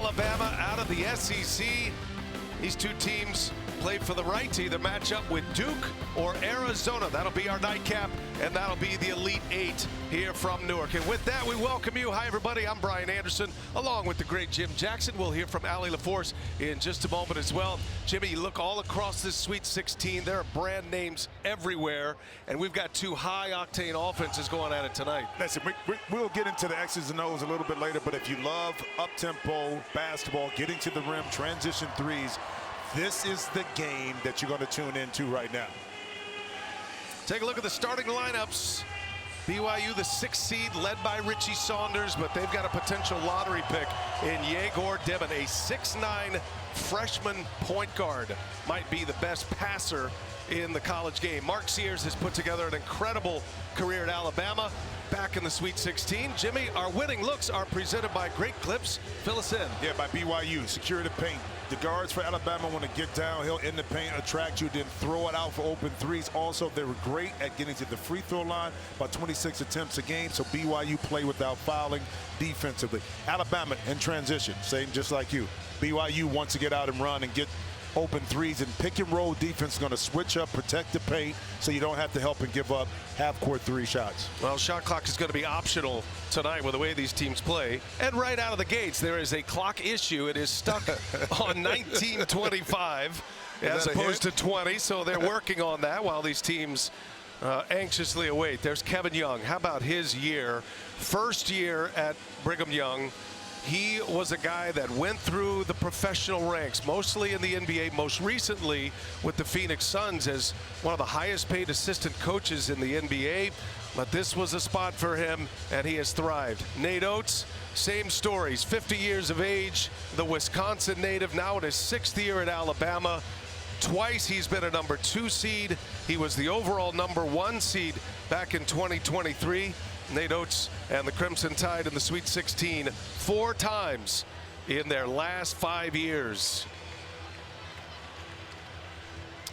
Alabama out of the SEC. These two teams play for the right to either match up with Duke or Arizona. That'll be our nightcap, and that'll be the Elite Eight here from Newark. And with that, we welcome you. Hi, everybody. I'm Brian Anderson, along with the great Jim Jackson. We'll hear from Allie LaForce in just a moment as well. Jimmy, you look all across this Sweet 16. There are brand names everywhere, and we've got two high-octane offenses going at it tonight. Listen, we'll get into the X's and O's a little bit later, but if you love up-tempo basketball, getting to the rim, transition threes, this is the game that you're going to tune into right now. Take a look at the starting lineups. BYU, the 6th seed, led by Richie Saunders, but they've got a potential lottery pick in Yegor Devin, a 6'9" freshman point guard. Might be the best passer in the college game. Mark Sears has put together an incredible career at Alabama. Back in the Sweet 16. Jimmy, our winning looks are presented by Great Clips. Fill us in. Yeah, by BYU. Secure the paint. The guards for Alabama want to get downhill in the paint, attract you, then throw it out for open threes. Also, they were great at getting to the free throw line, about 26 attempts a game. So BYU play without fouling defensively. Alabama in transition, same just like you. BYU wants to get out and run and get open threes, and pick and roll defense is going to switch up, protect the paint, so you don't have to help and give up half-court 3 shots. Well, shot clock is going to be optional tonight with the way these teams play. And right out of the gates, there is a clock issue. It is stuck on 19:25 as opposed to 20, so they're working on that while these teams anxiously await. There's Kevin Young. How about his year? First year at Brigham Young. He was a guy that went through the professional ranks, mostly in the NBA, most recently with the Phoenix Suns as one of the highest paid assistant coaches in the NBA. But this was a spot for him, and he has thrived. Nate Oates, same stories, 50 years of age, the Wisconsin native, now in his 6th year at Alabama. Twice he's been a number 2 seed. He was the overall number 1 seed back in 2023. Nate Oates and the Crimson Tide in the Sweet 16 4 times in their last 5 years.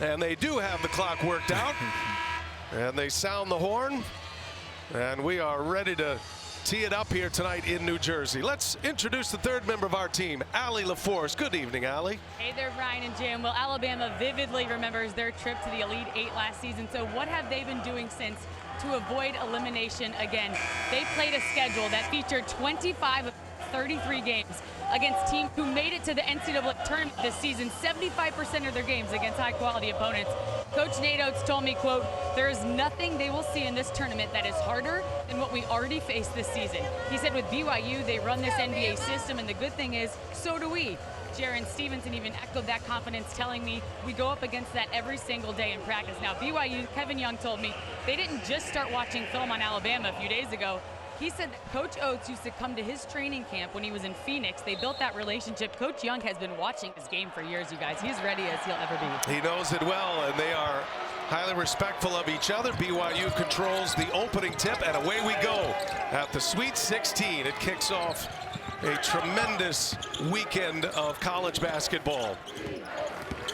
And they do have the clock worked out. And they sound the horn. And we are ready to tee it up here tonight in New Jersey. Let's introduce the 3rd member of our team, Allie LaForce. Good evening, Allie. Hey there, Brian and Jim. Well, Alabama vividly remembers their trip to the Elite Eight last season. So what have they been doing since to avoid elimination again? They played a schedule that featured 25 of 33 games against teams who made it to the NCAA tournament this season, 75% of their games against high-quality opponents. Coach Nate Oates told me, quote, "There is nothing they will see in this tournament that is harder than what we already faced this season." He said with BYU, they run this NBA system, and the good thing is, so do we. Jaron Stevenson even echoed that confidence, telling me we go up against that every single day in practice. Now, BYU, Kevin Young told me they didn't just start watching film on Alabama a few days ago. He said that Coach Oates used to come to his training camp when he was in Phoenix. They built that relationship. Coach Young has been watching this game for years, you guys. He's ready as he'll ever be. He knows it well, and they are highly respectful of each other. BYU controls the opening tip, and away we go at the Sweet 16. It kicks off a tremendous weekend of college basketball.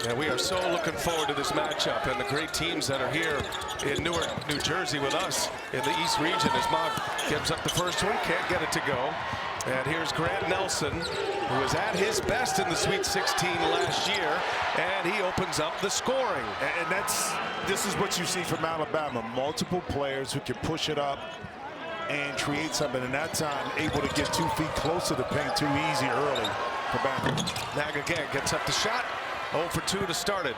And we are so looking forward to this matchup and the great teams that are here in Newark, New Jersey with us in the East region as Mock gives up the first one, can't get it to go. And here's Grant Nelson, who was at his best in the Sweet 16 last year, and he opens up the scoring. And this is what you see from Alabama, multiple players who can push it up and create something, and that time able to get 2 feet close to the paint too easy early for Bama. Nag again gets up the shot. 0 for 2 to start it.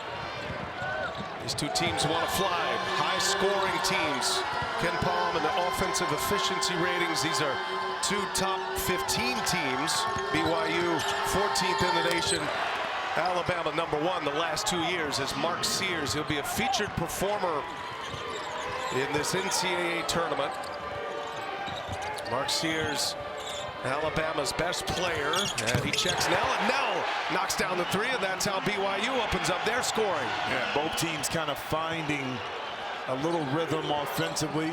These two teams want to fly. High-scoring teams. Ken Palm and the offensive efficiency ratings. These are 2 top 15 teams. BYU 14th in the nation. Alabama number 1 the last 2 years as Mark Sears. He'll be a featured performer in this NCAA tournament. Mark Sears, Alabama's best player, and he checks Nell, and Nell knocks down the 3, and that's how BYU opens up their scoring. Yeah, both teams kind of finding a little rhythm offensively.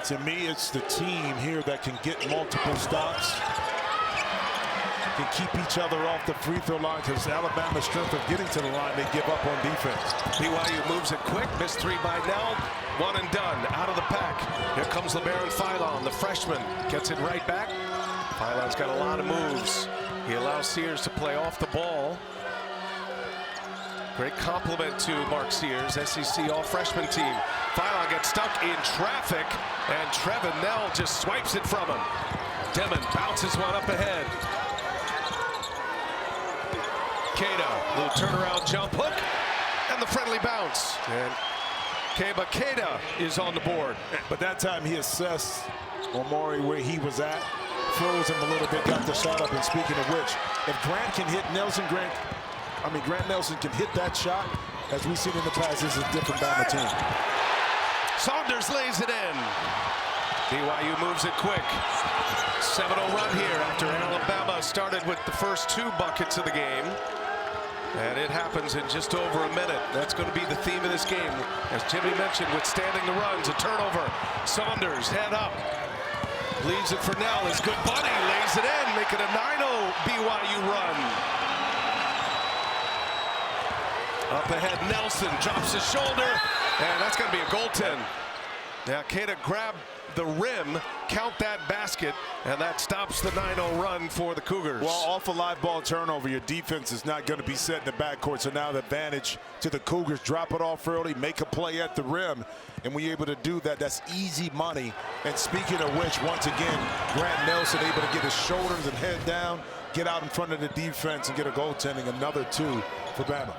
To me, it's the team here that can get multiple stops, can keep each other off the free throw line, because Alabama's strength of getting to the line, they give up on defense. BYU moves it quick, missed 3 by Nell, 1 and done, out of the pack. Here comes LeBaron Philon, the freshman, gets it right back. Philon's got a lot of moves. He allowed allow Sears to play off the ball. Great compliment to Mark Sears, SEC all-freshman team. Philon gets stuck in traffic, and Trevin Nell just swipes it from him. Demon bounces one up ahead. Keita, little turnaround jump hook, and the friendly bounce. And Keba Keita is on the board. But that time he assessed Omori where he was at, froze him a little bit, got the shot up. And speaking of which, if Grant can hit Grant Nelson can hit that shot, as we've seen in the past, this is a different Bama team. Saunders lays it in. BYU moves it quick. 7-0 run here after Alabama started with the first 2 buckets of the game. And it happens in just over a minute. That's going to be the theme of this game. As Jimmy mentioned, withstanding the runs, a turnover. Saunders head up. Leaves it for Nell. His good buddy lays it in, making a 9-0 BYU run. Up ahead, Nelson drops his shoulder, and that's going to be a goaltend. Now, Keita grabbed the rim, count that basket, and that stops the 9-0 run for the Cougars. Well, off a live ball turnover, your defense is not going to be set in the backcourt, so now the advantage to the Cougars. Drop it off early, make a play at the rim, and when you're able to do that, that's easy money. And speaking of which, once again, Grant Nelson able to get his shoulders and head down, get out in front of the defense, and get a goaltending, another 2 for Bama.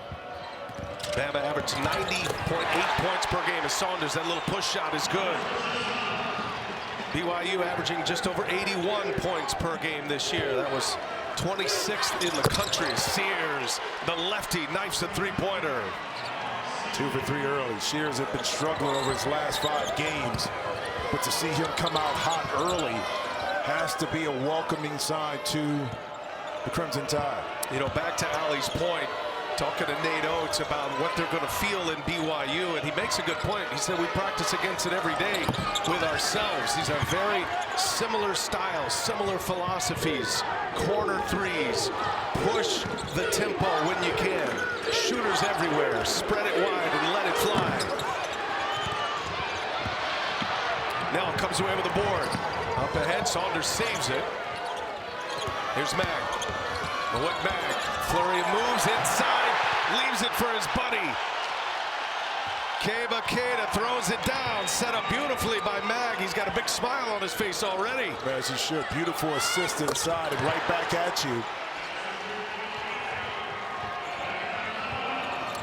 Bama averaged 90.8 points per game as Saunders, that little push shot is good. BYU averaging just over 81 points per game this year. That was 26th in the country. Sears, the lefty, knifes a 3-pointer. 2 for 3 early. Sears had been struggling over his last 5 games, but to see him come out hot early has to be a welcoming sign to the Crimson Tide. You know, back to Ali's point, talking to Nate Oates about what they're going to feel in BYU, and he makes a good point. He said we practice against it every day with ourselves. These are very similar styles, similar philosophies. Corner threes, push the tempo when you can. Shooters everywhere, spread it wide and let it fly. Now comes away with the board. Up ahead, Saunders saves it. Here's Mag. What Mag? Flurry of moves inside, leaves it for his buddy. Keba Keita throws it down, set up beautifully by Mag. He's got a big smile on his face already. As he should. Beautiful assist inside and right back at you.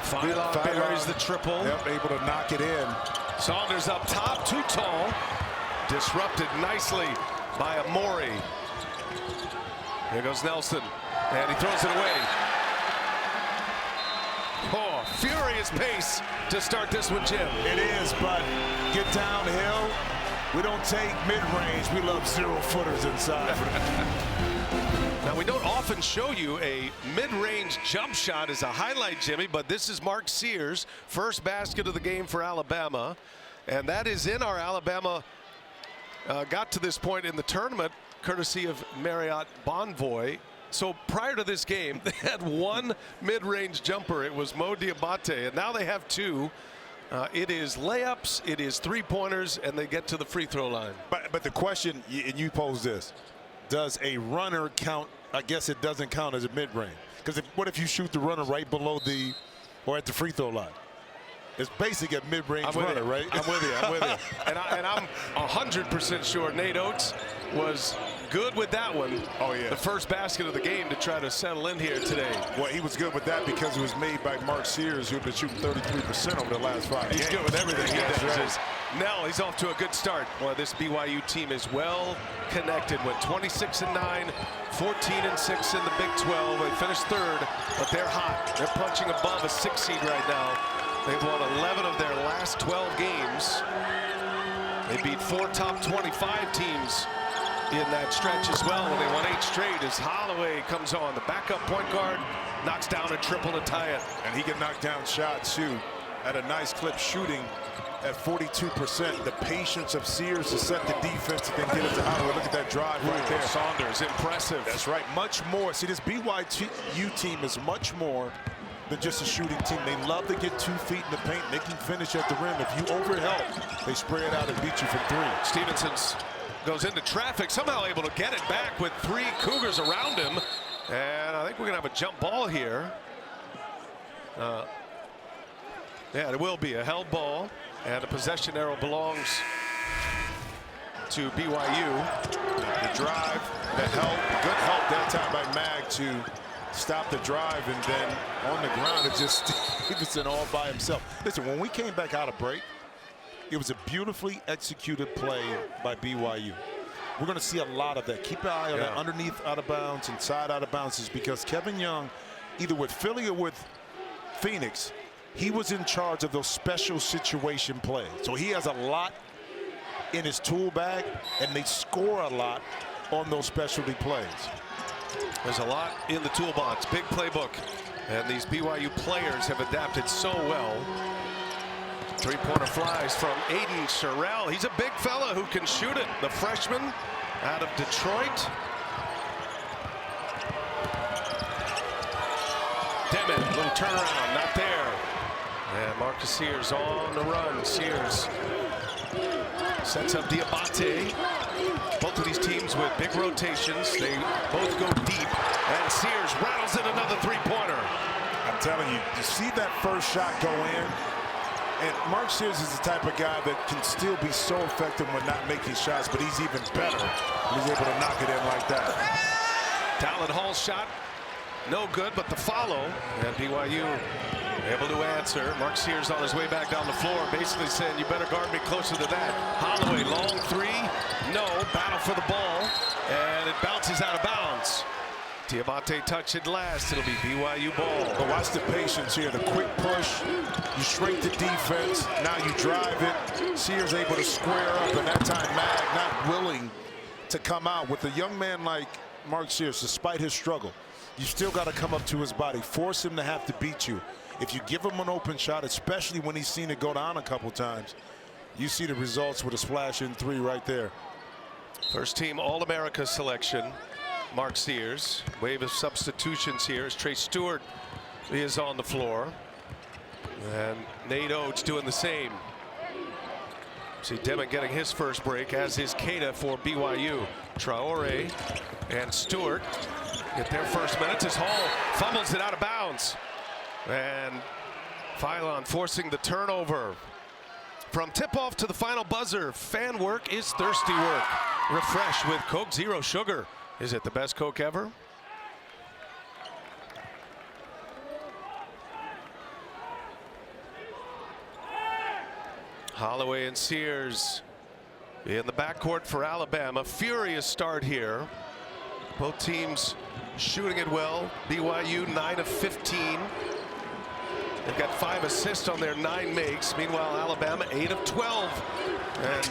Philon buries the triple. Yep, able to knock it in. Saunders up top, too tall. Disrupted nicely by Omori. Here goes Nelson, and he throws it away. Oh, furious pace to start this one, Jim. It is, but get downhill. We don't take mid-range. We love 0-footers inside. Now, we don't often show you a mid-range jump shot as a highlight, Jimmy, but this is Mark Sears' first basket of the game for Alabama, and that is in our Alabama got to this point in the tournament courtesy of Marriott Bonvoy. So prior to this game, they had 1 mid-range jumper. It was Mo Diabate, and now they have 2. It is layups, it is 3-pointers, and they get to the free throw line. But the question, and you pose this, does a runner count? I guess it doesn't count as a mid-range. Because what if you shoot the runner right below or at the free throw line? It's basically a mid-range runner, right? I'm with you. I'm with you. And I'm 100% sure Nate Oates was good with that one. Oh, yeah. The first basket of the game to try to settle in here today. Well, he was good with that because it was made by Mark Sears, who'd been shooting 33% over the last 5 games. He's good with everything he does. Right. Now he's off to a good start. Well, this BYU team is well connected. Went 26-9, 14-6 in the Big 12. They finished 3rd, but they're hot. They're punching above a 6 seed right now. They've won 11 of their last 12 games. They beat 4 top 25 teams in that stretch as well when they won 8 straight as Holloway comes on. The backup point guard knocks down a triple to tie it. And he can knock down shots too at a nice clip, shooting at 42%. The patience of Sears to set the defense and then get it to Holloway. Look at that drive right there. Saunders, impressive. That's right, much more. See, this BYU team is much more than just a shooting team. They love to get 2 feet in the paint. They can finish at the rim. If you overhelp, they spray it out and beat you from 3. Stevenson goes into traffic, somehow able to get it back with 3 Cougars around him. And a jump ball here. Yeah, it will be a held ball, and the possession arrow belongs to BYU. The drive, the help, good help that time by Mag to stop the drive, and then on the ground it's just Stevenson all by himself. Listen, when we came back out of break, it was a beautifully executed play by BYU. We're going to see a lot of that. Keep an eye on that underneath out of bounds, inside out of bounds, is because Kevin Young, either with Philly or with Phoenix, he was in charge of those special situation plays. So he has a lot in his tool bag, and they score a lot on those specialty plays. There's a lot in the toolbox, big playbook, and these BYU players have adapted so well. Three-pointer flies from Aiden Sherrell. He's a big fella who can shoot it. The freshman out of Detroit. Demon, little turnaround, not there. And Marcus Sears on the run. Sears sets up Diabate. Both of these teams with big rotations. They both go deep. And Sears rattles in another three-pointer. I'm telling you, you see that first shot go in? And Mark Sears is the type of guy that can still be so effective when not making shots, but he's even better when he's able to knock it in like that. Talon Hall's shot, no good, but the follow, and BYU able to answer. Mark Sears on his way back down the floor, basically saying, you better guard me closer to that. Holloway, long three, no, battle for the ball, and it bounces out of bounds. Diabate touch it last. It'll be BYU ball. But watch the patience here. The quick push. You shrink the defense. Now you drive it. Sears able to square up, and that time Mag not willing to come out. With a young man like Mark Sears, despite his struggle, you still got to come up to his body. Force him to have to beat you. If you give him an open shot, especially when he's seen it go down a couple times, you see the results with a splash in three right there. First team All-America selection. Mark Sears. Wave of substitutions here as Trey Stewart is on the floor. And Nate Oates doing the same. See Demon getting his first break, as is Keita for BYU. Traore and Stewart get their first minutes as Hall fumbles it out of bounds. And Phylon forcing the turnover. From tip-off to the final buzzer, fan work is thirsty work. Refresh with Coke Zero Sugar. Is it the best Coke ever? Holloway and Sears in the backcourt for Alabama. Furious start here. Both teams shooting it well. BYU 9 of 15. They've got 5 assists on their 9 makes. Meanwhile, Alabama 8 of 12. And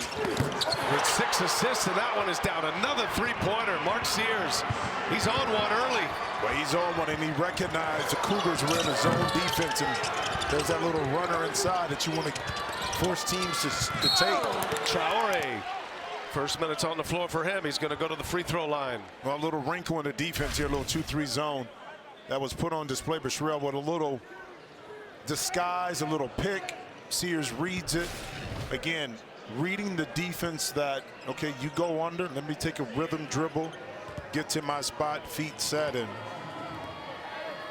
with 6 assists, and that one is down. Another three-pointer. Mark Sears, he's on one early. Well, he's on one, and he recognized the Cougars were in a zone defense, and there's that little runner inside that you want to force teams to take. Traore, first minutes on the floor for him. He's going to go to the free throw line. Well, a little wrinkle in the defense here, a little 2-3 zone that was put on display by Sherrell with a little disguise, a little pick. Sears reads it. Again, reading the defense that, okay, you go under, let me take a rhythm dribble, get to my spot, feet set, and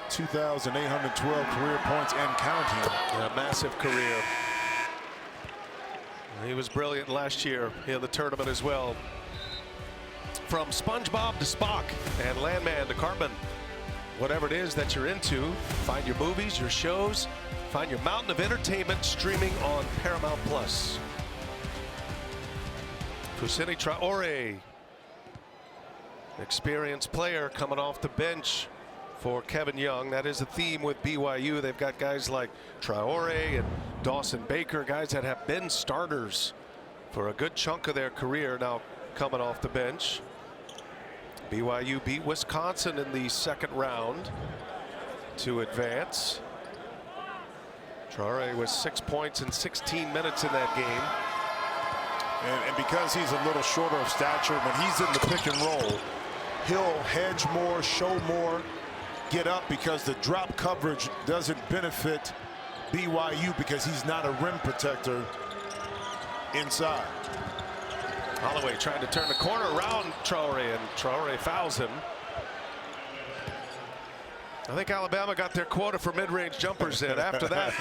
2,812 career points and counting. A massive career. He was brilliant last year in the tournament as well. From SpongeBob to Spock and Landman to Cartman, whatever it is that you're into, find your movies, your shows, find your mountain of entertainment streaming on Paramount Plus. Fousseyni Traore, experienced player coming off the bench for Kevin Young. That is a theme with BYU. They've got guys like Traore and Dawson Baker, guys that have been starters for a good chunk of their career, now coming off the bench. BYU beat Wisconsin in the second round to advance. Traore with 6 points in 16 minutes in that game. And because he's a little shorter of stature, when he's in the pick and roll, he'll hedge more, show more, get up, because the drop coverage doesn't benefit BYU because he's not a rim protector inside. Holloway trying to turn the corner around Traore, and Traore fouls him. I think Alabama got their quota for mid-range jumpers in. After that,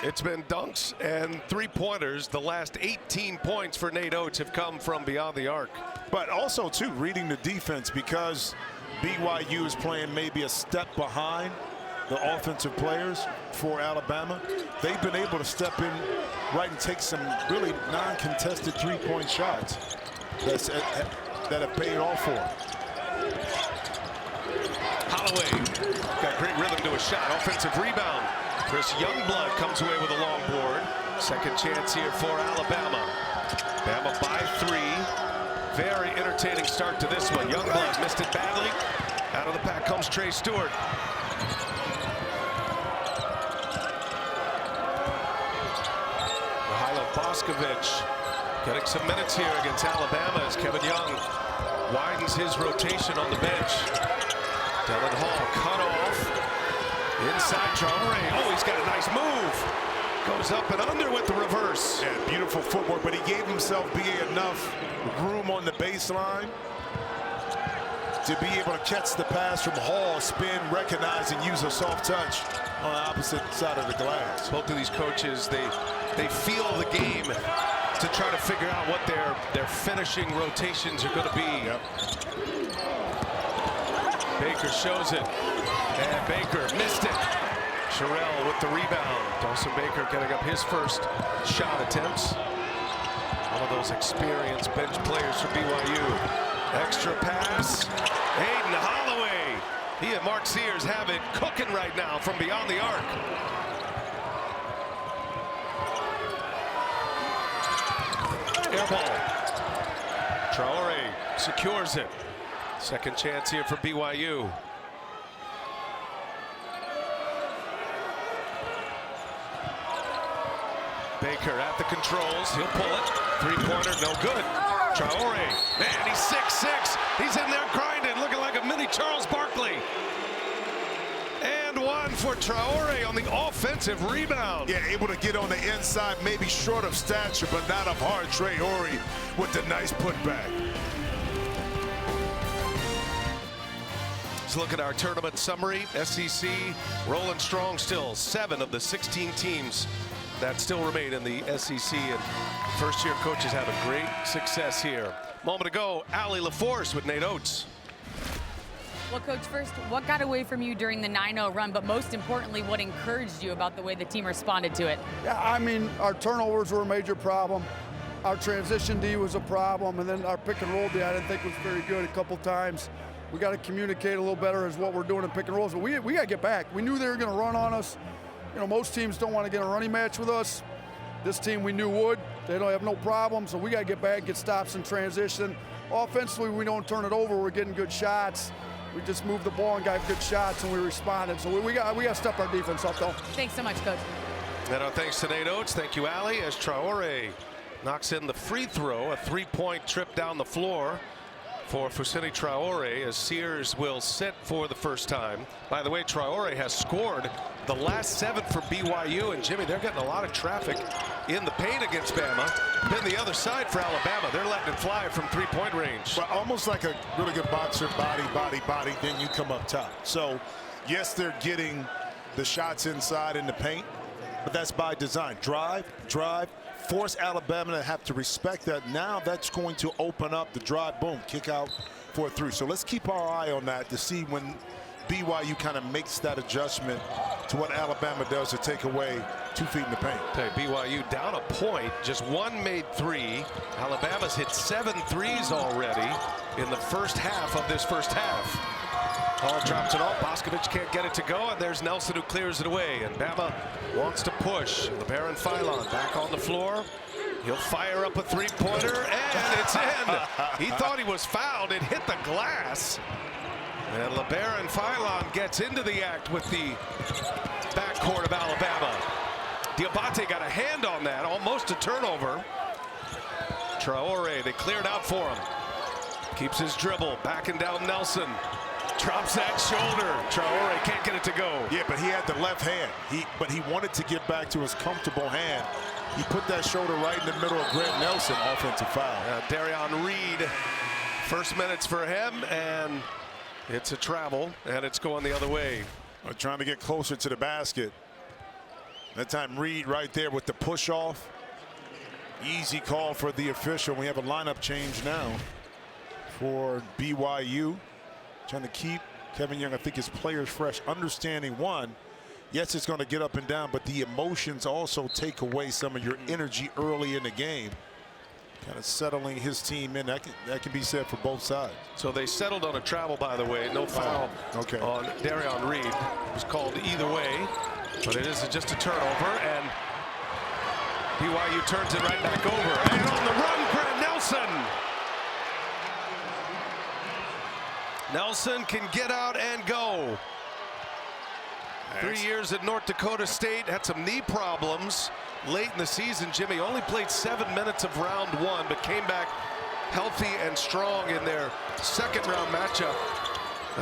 it's been dunks and three-pointers. The last 18 points for Nate Oates have come from beyond the arc. But also, too, reading the defense, because BYU is playing maybe a step behind the offensive players for Alabama. They've been able to step in right and take some really non-contested three-point shots that have paid off for them. Holloway got great rhythm to a shot. Offensive rebound. Chris Youngblood comes away with a long board. Second chance here for Alabama. Bama by 3. Very entertaining start to this one. Youngblood missed it badly. Out of the pack comes Trey Stewart. Mihajlo Boskovic getting some minutes here against Alabama as Kevin Young widens his rotation on the bench. Dylan Hall cut off. Inside Traore. Oh, he's got a nice move. Goes up and under with the reverse. Yeah, beautiful footwork, but he gave himself enough room on the baseline to be able to catch the pass from Hall, spin, recognize, and use a soft touch on the opposite side of the glass. Both of these coaches, they feel the game to try to figure out what their finishing rotations are going to be. Yep. Baker shows it, and Baker missed it. Sherrill with the rebound. Dawson Baker getting up his first shot attempts. One of those experienced bench players for BYU. Extra pass. Hayden Holloway. He and Mark Sears have it cooking right now from beyond the arc. Air ball. Traore secures it. Second chance here for BYU. Baker at the controls. He'll pull it. Three-pointer, no good. Traore. Man, he's 6'6". He's in there grinding, looking like a mini Charles Barkley. And one for Traore on the offensive rebound. Yeah, able to get on the inside, maybe short of stature, but not of heart. Traore with the nice putback. Let's look at our tournament summary. SEC rolling strong still. 7 of the 16 teams that still remain in the SEC, and first-year coaches having great success here. Moment ago, Allie LaForce with Nate Oates. Well, Coach, first, what got away from you during the 9-0 run, but most importantly, what encouraged you about the way the team responded to it? Yeah, I mean, our turnovers were a major problem. Our transition D was a problem, and then our pick and roll D I didn't think was very good a couple times. We got to communicate a little better as what we're doing in pick and rolls, but we got to get back. We knew they were going to run on us. You know, most teams don't want to get a running match with us. This team we knew would. They don't have no problem, so we got to get back, get stops in transition. Offensively, we don't turn it over. We're getting good shots. We just moved the ball and got good shots, and we responded. So we got to step our defense up, though. Thanks so much, Coach. And our thanks to Nate Oates. Thank you, Allie, as Traore knocks in the free throw, a three-point trip down the floor for Fousseyni Traore, as Sears will sit for the first time. By the way, Traore has scored the last 7 for BYU, and Jimmy, they're getting a lot of traffic in the paint against Bama. Then the other side for Alabama, they're letting it fly from three-point range. Well, almost like a really good boxer, body, then you come up top. So, yes, they're getting the shots inside in the paint, but that's by design. Drive, force Alabama to have to respect that. Now that's going to open up the drive, boom, kick out for a 3. So let's keep our eye on that to see when BYU kind of makes that adjustment to what Alabama does to take away 2 feet in the paint. Okay, BYU down a point, just 1 made 3. Alabama's hit 7 threes already in the first half of this first half. Hall drops it off. Boskovic can't get it to go, and there's Nelson who clears it away. And Bama wants to push. LeBaron Philon back on the floor. He'll fire up a three-pointer, and it's in. He thought he was fouled. It hit the glass. And LeBaron Philon gets into the act with the backcourt of Alabama. Diabate got a hand on that, almost a turnover. Traore, they cleared out for him. Keeps his dribble, backing down Nelson. Drops that shoulder. Traore can't get it to go. Yeah, but he had the left hand. But he wanted to get back to his comfortable hand. He put that shoulder right in the middle of Grant Nelson. Offensive foul. Darion Reed, first minutes for him, and It's a travel, and it's going the other way. We're trying to get closer to the basket. That time Reed right there with the push off. Easy call for the official. We have a lineup change now for BYU. Trying to keep Kevin Young, I think, his players fresh. Understanding, one, yes, it's going to get up and down, but the emotions also take away some of your energy early in the game. Kind of settling his team in. That can be said for both sides. So they settled on a travel, by the way. No foul on Darion Reed. It was called either way, but it is just a turnover, and BYU turns it right back over. And on the run, Grant Nelson. Nelson can get out and go. 3 years at North Dakota State, had some knee problems late in the season. Jimmy only played 7 minutes of round one, but came back healthy and strong in their second round matchup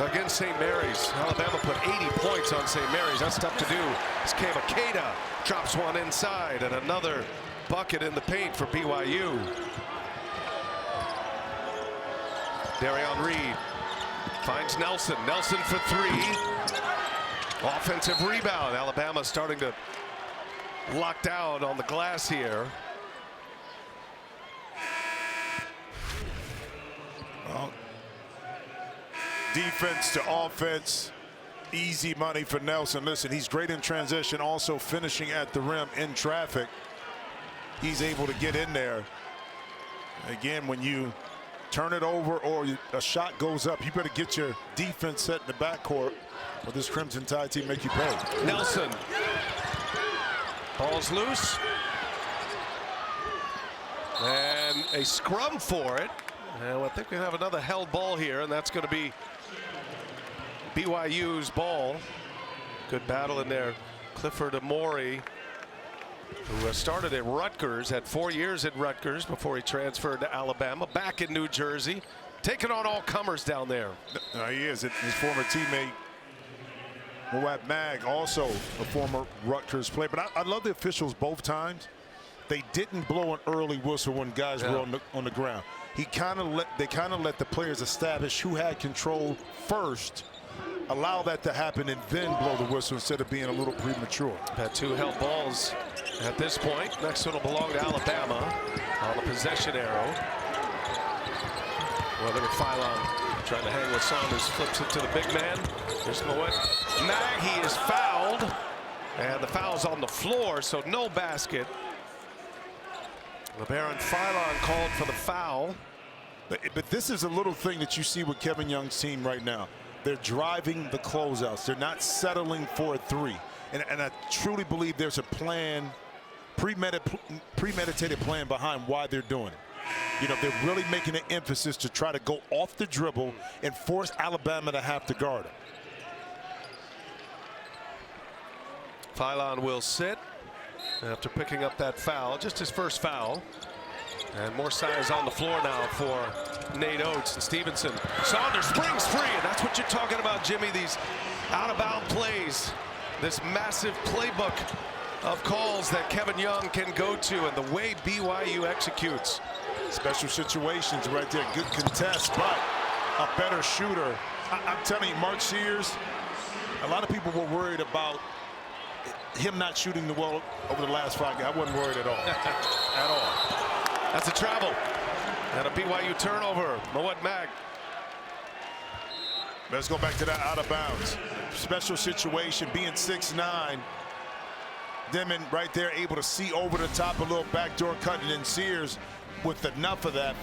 against St. Mary's. Alabama put 80 points on St. Mary's. That's tough to do. This Makeda drops one inside, and another bucket in the paint for BYU. Darion Reed finds Nelson. Nelson for three. Offensive rebound. Alabama starting to lock down on the glass here. Well, defense to offense. Easy money for Nelson. Listen, he's great in transition, also finishing at the rim in traffic. He's able to get in there. Again, when you turn it over or a shot goes up, you better get your defense set in the backcourt, or this Crimson Tide team make you pay. Nelson. Ball's loose. And a scrum for it. And I think we have another held ball here, and that's going to be BYU's ball. Good battle in there. Clifford Amori, who started at Rutgers, had 4 years at Rutgers before he transferred to Alabama, back in New Jersey, taking on all comers down there. He is. His former teammate Moab Mag, also a former Rutgers player. But I love the officials both times. They didn't blow an early whistle when guys were on the ground. They kind of let the players establish who had control first, allow that to happen, and then blow the whistle instead of being a little premature. Had two held balls at this point. Next one will belong to Alabama on the possession arrow. Well, look at Phylon trying to hang with Saunders, flips it to the big man. Here's Moet. Nagy is fouled, and the foul's on the floor, so no basket. LeBaron Phylon called for the foul. But this is a little thing that you see with Kevin Young's team right now. They're driving the closeouts. They're not settling for a three. And I truly believe there's a plan, premeditated plan behind why they're doing it. You know, they're really making an emphasis to try to go off the dribble and force Alabama to have to guard it. Phylon will sit after picking up that foul, just his first foul. And more size on the floor now for Nate Oates and Stevenson. Saunders springs free, and that's what you're talking about, Jimmy, these out-of-bound plays, this massive playbook of calls that Kevin Young can go to, and the way BYU executes. Special situations right there, good contest, but a better shooter. I'm telling you, Mark Sears, a lot of people were worried about him not shooting the well over the last 5 games. I wasn't worried at all. At all. That's a travel. And a BYU turnover. Moet Mag. Let's go back to that out of bounds. Special situation, being 6'9". Demon right there able to see over the top, a little backdoor cut, and then Sears with enough of that,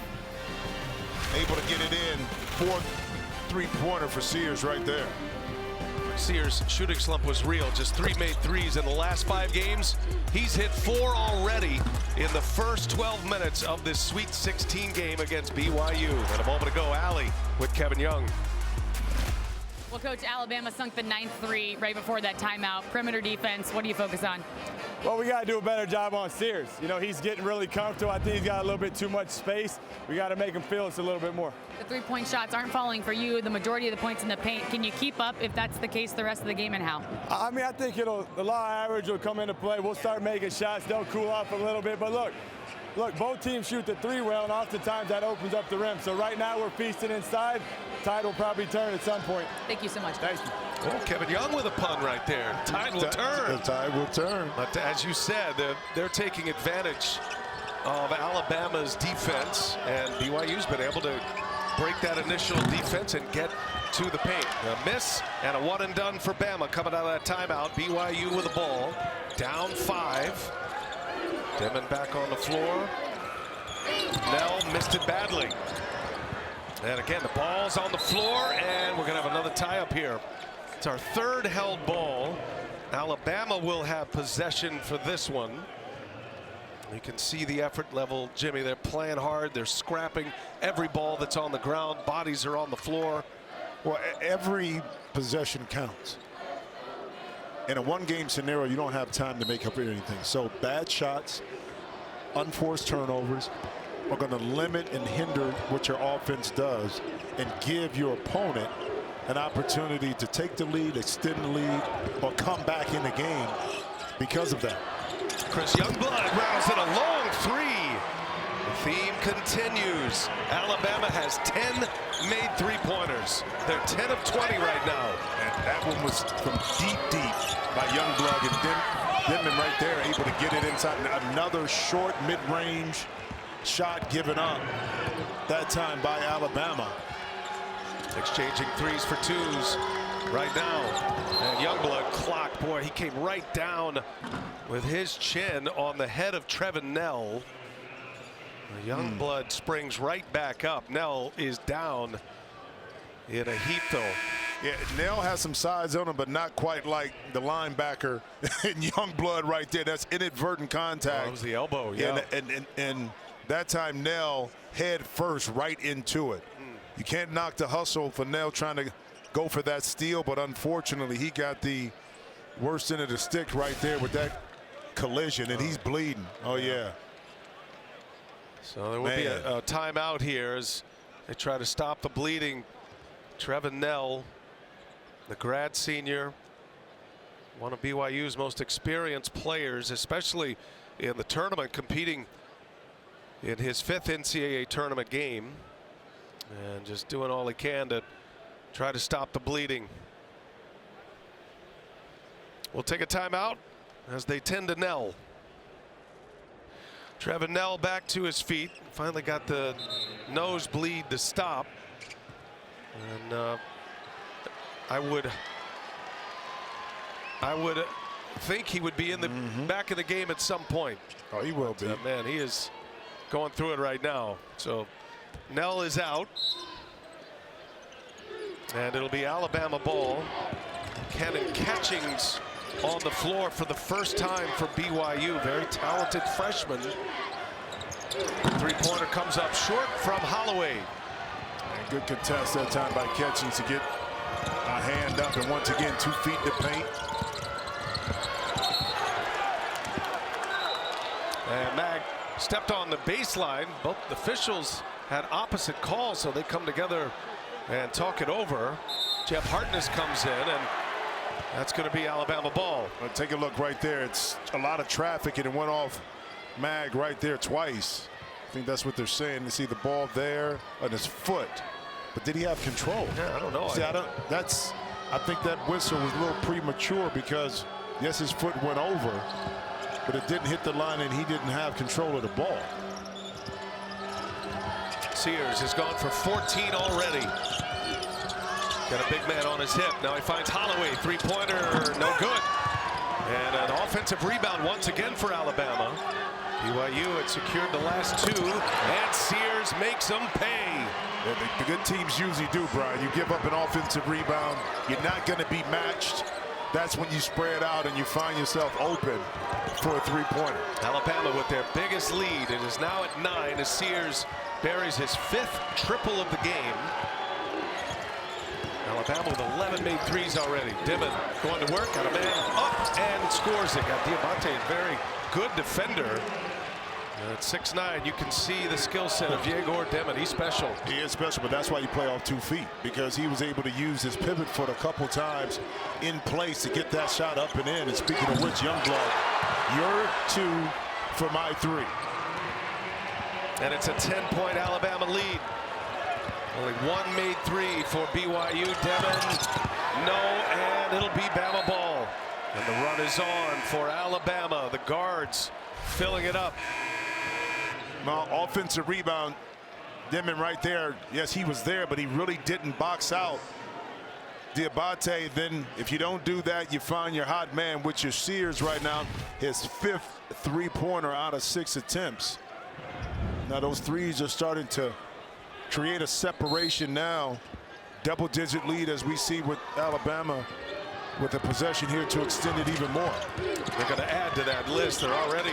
able to get it in. 4th three-pointer for Sears right there. Sears' shooting slump was real. Just 3 made threes in the last 5 games. He's hit 4 already in the first 12 minutes of this Sweet 16 game against BYU. And a moment ago, Allie with Kevin Young. Well, Coach, Alabama sunk the 9th three right before that timeout. Perimeter defense, what do you focus on? Well, we got to do a better job on Sears. You know, he's getting really comfortable. I think he's got a little bit too much space. We got to make him feel us a little bit more. The three-point shots aren't falling for you. The majority of the points in the paint. Can you keep up if that's the case the rest of the game, and how? I mean, I think the law average will come into play. We'll start making shots. They'll cool off a little bit. But look, look, both teams shoot the three well, and oftentimes that opens up the rim. So right now we're feasting inside. Tide will probably turn at some point. Thank you so much. Thank you. Oh, Kevin Young with a pun right there. Tide will turn. The tide will turn. But as you said, they're taking advantage of Alabama's defense, and BYU's been able to break that initial defense and get to the paint. A miss and a one and done for Bama coming out of that timeout. BYU with the ball, down 5. Demon back on the floor. Nell missed it badly. And again, the ball's on the floor, and we're going to have another tie-up here. It's our third held ball. Alabama will have possession for this one. You can see the effort level, Jimmy. They're playing hard. They're scrapping every ball that's on the ground. Bodies are on the floor. Well, every possession counts. In a one-game scenario, you don't have time to make up for anything. So bad shots, unforced turnovers are going to limit and hinder what your offense does and give your opponent an opportunity to take the lead, extend the lead, or come back in the game because of that. Chris Youngblood rattles in a long 3. The theme continues. Alabama has 10 made three-pointers. They're 10 of 20 right now. And that one was from deep by Youngblood, and Denman right there able to get it inside. Another short mid-range shot given up that time by Alabama. Exchanging 3s for 2s right now. And Youngblood clocked. Boy, he came right down with his chin on the head of Trevin Nell. Youngblood springs right back up. Nell is down in a heap, though. Yeah, Nell has some size on him, but not quite like the linebacker in Youngblood right there. That's inadvertent contact. Oh, that was the elbow, yeah. And that time Nell head first right into it. You can't knock the hustle for Nell trying to go for that steal, but unfortunately he got the worst end of the stick right there with that collision, and he's bleeding. Oh, yeah. So there will be a timeout here as they try to stop the bleeding. Trevin Nell, the grad senior, one of BYU's most experienced players, especially in the tournament, competing in his 5th NCAA tournament game, and just doing all he can to try to stop the bleeding. We'll take a timeout as they tend to Nell. Trevin Nell back to his feet. Finally got the nosebleed to stop. And I would think he would be in the back of the game at some point. Oh, he will be. Man, he is going through it right now. So Nell is out. And it'll be Alabama ball. Cannon Catchings on the floor for the first time for BYU. Very talented freshman. Three-pointer comes up short from Holloway. And good contest that time by Catchings to get a hand up, and once again 2 feet in the paint. And Mag stepped on the baseline. Both officials had opposite calls, so they come together and talk it over. Jeff Hartness comes in, and that's going to be Alabama ball. Well, take a look right there. It's a lot of traffic, and it went off Mag right there twice. I think that's what they're saying. You see the ball there on his foot, but did he have control? Yeah, I don't know. See, I think that whistle was a little premature because yes, his foot went over, but it didn't hit the line, and he didn't have control of the ball. Sears has gone for 14 already. Got a big man on his hip. Now he finds Holloway. Three-pointer, no good. And an offensive rebound once again for Alabama. BYU had secured the last 2, and Sears makes them pay. Yeah, the good teams usually do, Brian. You give up an offensive rebound, you're not going to be matched. That's when you spread out and you find yourself open for a three-pointer. Alabama with their biggest lead. It is now at 9 as Sears buries his 5th triple of the game. Alabama with 11 made threes already. Dimon going to work, got a man up and scores it. Got Diamante, a very good defender. At 6'9", you can see the skill set of Diego Dimon. He's special. He is special, but that's why you play off 2 feet, because he was able to use his pivot foot a couple times in place to get that shot up and in. And speaking of which, Youngblood, your 2 for my 3. And it's a 10-point Alabama lead. Only one made three for BYU. Devin, no, and it'll be Bama ball. And the run is on for Alabama. The guards filling it up. Now, offensive rebound. Demon right there. Yes, he was there, but he really didn't box out Diabate. Then if you don't do that, you find your hot man, which is Sears right now. His 5th three-pointer out of 6 attempts. Now those threes are starting to create a separation now. Double-digit lead as we see with Alabama with a possession here to extend it even more. They're going to add to that list. They're already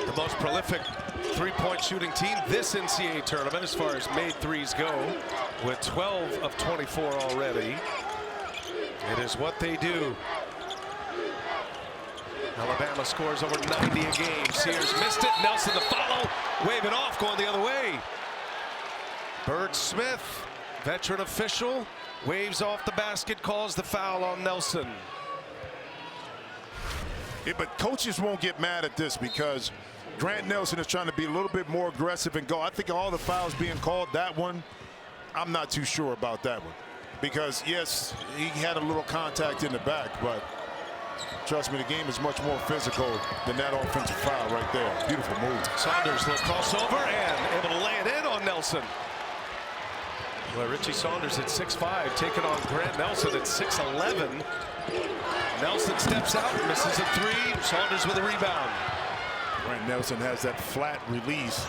the most prolific three-point shooting team this NCAA tournament as far as made threes go, with 12 of 24 already. It is what they do. Alabama scores over 90 a game. Sears missed it. Nelson the follow. Wave it off, going the other way. Bird Smith, veteran official, waves off the basket, calls the foul on Nelson. Yeah, but coaches won't get mad at this because Grant Nelson is trying to be a little bit more aggressive and go. I think all the fouls being called, that one, I'm not too sure about that one. Because, yes, he had a little contact in the back, but trust me, the game is much more physical than that offensive foul right there. Beautiful move. Saunders will crossover and able to lay it in on Nelson. Well, Richie Saunders at 6'5", taking on Grant Nelson at 6'11". Nelson steps out, misses a three. Saunders with a rebound. Grant Nelson has that flat release,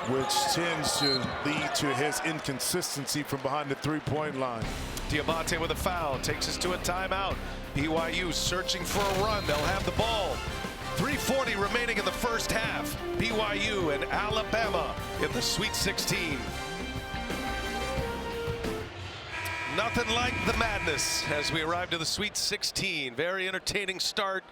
which tends to lead to his inconsistency from behind the three-point line. Diabate with a foul takes us to a timeout. BYU searching for a run. They'll have the ball. 3:40 remaining in the first half. BYU and Alabama in the Sweet 16. Nothing like the madness as we arrive to the Sweet 16. Very entertaining start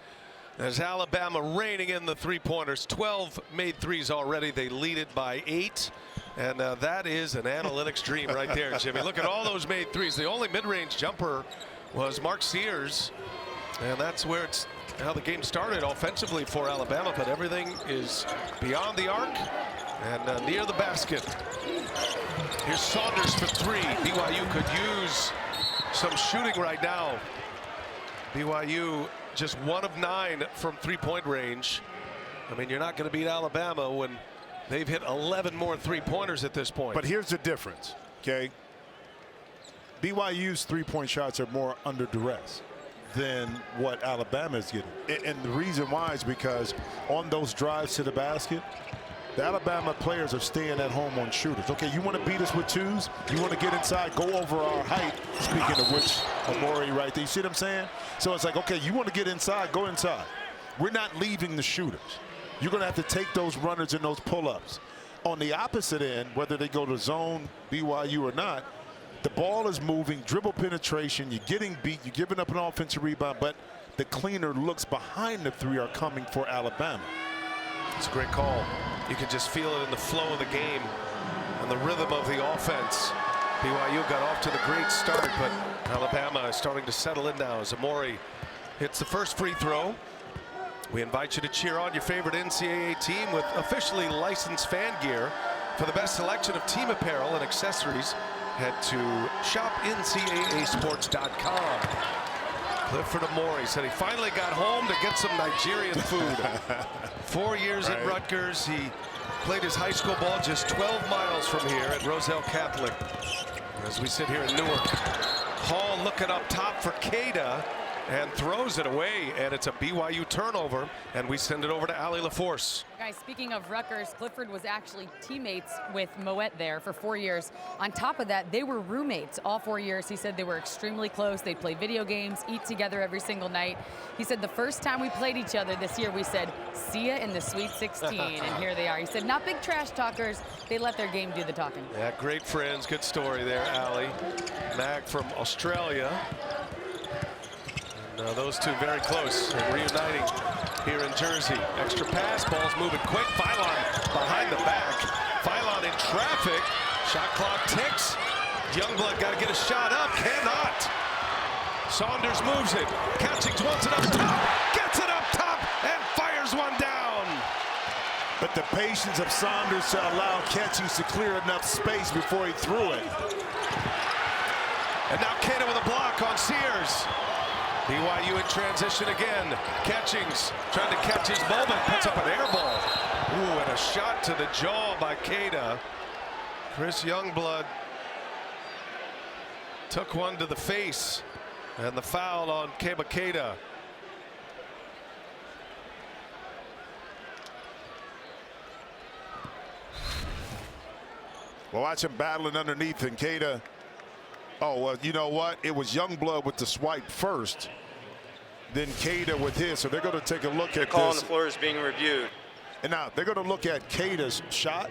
as Alabama reining in the three-pointers. 12 made threes already. They lead it by 8. And that is an analytics dream right there, Jimmy. Look at all those made threes. The only mid-range jumper was Mark Sears. And that's where it's how the game started offensively for Alabama. But everything is beyond the arc and near the basket. Here's Saunders for three. BYU could use some shooting right now. BYU just 1 of 9 from three-point range. I mean, you're not going to beat Alabama when they've hit 11 more three-pointers at this point. But here's the difference, okay? BYU's three-point shots are more under duress than what Alabama is getting. And the reason why is because on those drives to the basket, the Alabama players are staying at home on shooters. Okay, you want to beat us with twos? You want to get inside, go over our height. Speaking of which, Amori right there. You see what I'm saying? So it's like, okay, you want to get inside, go inside. We're not leaving the shooters. You're going to have to take those runners and those pull-ups. On the opposite end, whether they go to zone, BYU or not, the ball is moving, dribble penetration, you're getting beat, you're giving up an offensive rebound, but the cleaner looks behind the three are coming for Alabama. It's a great call. You can just feel it in the flow of the game and the rhythm of the offense. BYU got off to the great start, but Alabama is starting to settle in now as Amori hits the first free throw. We invite you to cheer on your favorite NCAA team with officially licensed fan gear. For the best selection of team apparel and accessories, head to shopncaasports.com. Clifford Amori said he finally got home to get some Nigerian food. 4 years at Rutgers. He played his high school ball just 12 miles from here at Roselle Catholic. As we sit here in Newark, Hall looking up top for Cada and throws it away, and it's a BYU turnover, and we send it over to Allie LaForce. Guys, speaking of Rutgers, Clifford was actually teammates with Moet there for 4 years. On top of that, they were roommates all 4 years. He said they were extremely close. They'd play video games, eat together every single night. He said the first time we played each other this year, we said, see ya in the Sweet 16, and here they are. He said, not big trash talkers. They let their game do the talking. Yeah, great friends. Good story there, Allie. Mac from Australia. Now those two very close and reuniting here in Jersey. Extra pass, ball's moving quick. Phylon behind the back. Phylon in traffic. Shot clock ticks. Youngblood got to get a shot up. Cannot. Saunders moves it. Catching, wants it up top. Gets it up top and fires one down. But the patience of Saunders to allow Catchings to clear enough space before he threw it. And now Keita with a block on Sears. BYU in transition again. Catchings trying to catch his moment, puts up an air ball. Ooh, and a shot to the jaw by Keita. Chris Youngblood took one to the face, and the foul on Keita. Well, watch him battling underneath, and Keita. Oh, well, you know what? It was Youngblood with the swipe first, then Keita with his. So they're going to take a look at the call this. on the floor is being reviewed. And now they're going to look at Keita's shot,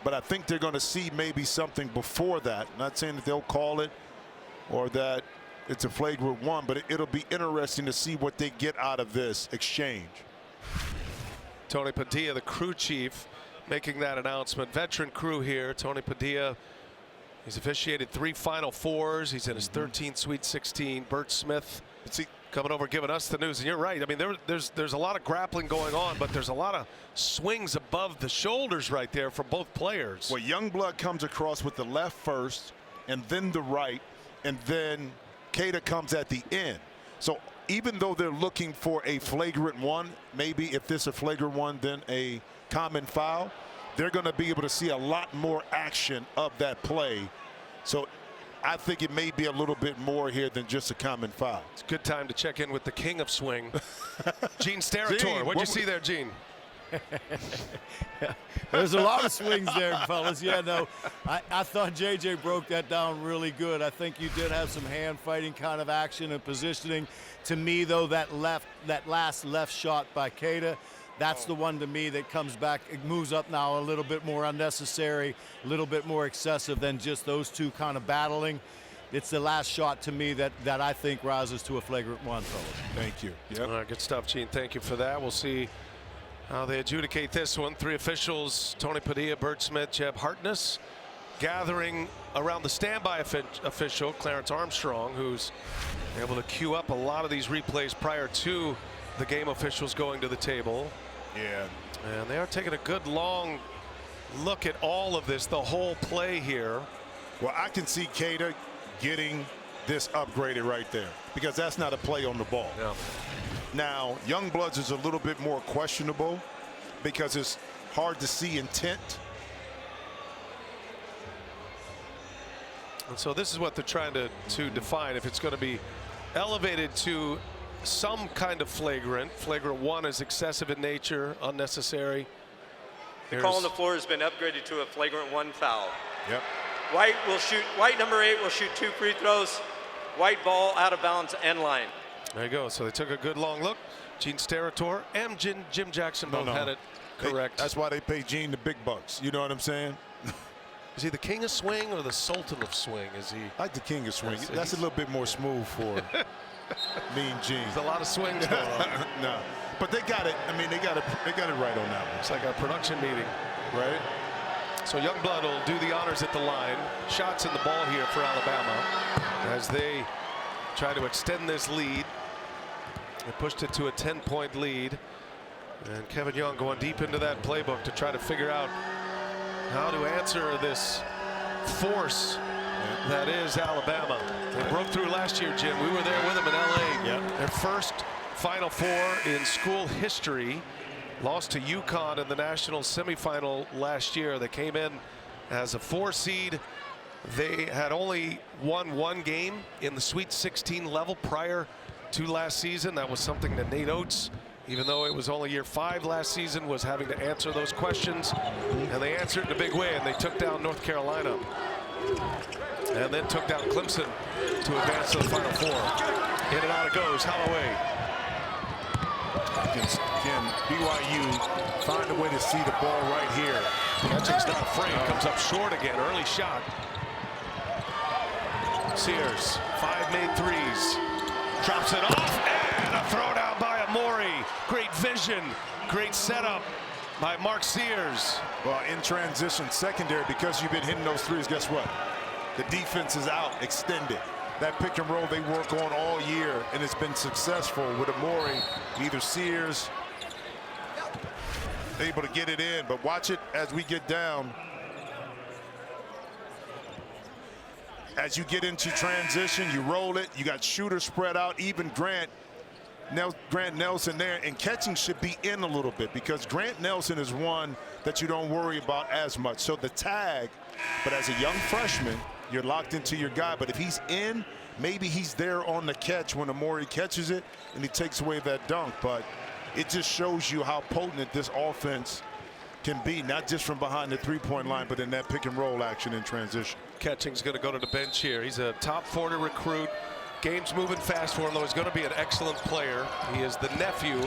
but I think they're going to see maybe something before that. Not saying that they'll call it or that it's a flagrant one, but it'll be interesting to see what they get out of this exchange. Tony Padilla, the crew chief, making that announcement. Veteran crew here. Tony Padilla, he's officiated 3 Final Fours. He's in his 13th Sweet 16. Bert Smith coming over giving us the news. And you're right. I mean, there's a lot of grappling going on, but there's a lot of swings above the shoulders right there from both players. Well, Youngblood comes across with the left first and then the right, and then Keita comes at the end. So even though they're looking for a flagrant one, maybe if this is a flagrant one, then a common foul, they're going to be able to see a lot more action of that play. So I think it may be a little bit more here than just a common foul. It's a good time to check in with the king of swing, Gene Steratore. What'd you see there, Gene? There's a lot of swings there, fellas. Yeah, no, I thought JJ broke that down really good. I think you did have some hand fighting kind of action and positioning. To me, though, that last left shot by Keita, that's the one to me that comes back. It moves up now a little bit more unnecessary, a little bit more excessive than just those two kind of battling. It's the last shot to me that I think rises to a flagrant one, fellas. Thank you. Yep. All right, good stuff, Gene. Thank you for that. We'll see how they adjudicate this one. 3 officials, Tony Padilla, Bert Smith, Jeb Hartness, gathering around the standby official, Clarence Armstrong, who's able to queue up a lot of these replays prior to the game officials going to the table. Yeah. And they are taking a good long look at all of this, the whole play here. Well, I can see Keita getting this upgraded right there, because that's not a play on the ball. Yeah. Now, Youngblood's is a little bit more questionable because it's hard to see intent. And so this is what they're trying to define. If it's going to be elevated to some kind of flagrant. Flagrant one is excessive in nature, unnecessary. The call on the floor has been upgraded to a flagrant 1 foul. Yep. White number 8 will shoot 2 free throws. White ball out of bounds end line. There you go. So they took a good long look. Gene Steratore and Jim Jackson both had it correct. That's why they pay Gene the big bucks. You know what I'm saying? Is he the king of swing or the sultan of swing? Is he? I like the king of swing. That's a little bit more smooth for Mean Gene. There's a lot of swings going on. No, but they got it. I mean, they got it right on that one. It's like a production meeting, right? So Youngblood will do the honors at the line. Shots in the ball here for Alabama as they try to extend this lead. They pushed it to a 10-point lead, and Kevin Young going deep into that playbook to try to figure out how to answer this force that is Alabama. They broke through last year, Jim. We were there with them in LA. Yep. Their first Final Four in school history. Lost to UConn in the national semifinal last year. They came in as a 4 seed. They had only won 1 game in the Sweet 16 level prior to last season. That was something that Nate Oates, even though it was only year 5 last season, was having to answer those questions. And they answered in a big way, and they took down North Carolina. And then took down Clemson to advance to the Final Four. In and out it goes. Holloway. Can BYU find a way to see the ball right here? Catching's not afraid. Comes up short again. Early shot. Sears. 5 made threes. Drops it off. And a throwdown by Amori. Great vision. Great setup by Mark Sears. Well, in transition secondary, because you've been hitting those threes, guess what? The defense is out, extended. That pick and roll they work on all year, and it's been successful with Amori, either Sears able to get it in, but watch it as we get down. As you get into transition, you roll it. You got shooters spread out. Even Grant Nelson there, and catching should be in a little bit because Grant Nelson is one that you don't worry about as much. So the tag, but as a young freshman, you're locked into your guy. But if he's in, maybe he's there on the catch when Amori catches it and he takes away that dunk. But it just shows you how potent this offense can be, not just from behind the three-point line, but in that pick and roll action in transition. Catching's going to go to the bench here. He's a top 40 recruit. Game's moving fast for him, though he's going to be an excellent player. He is the nephew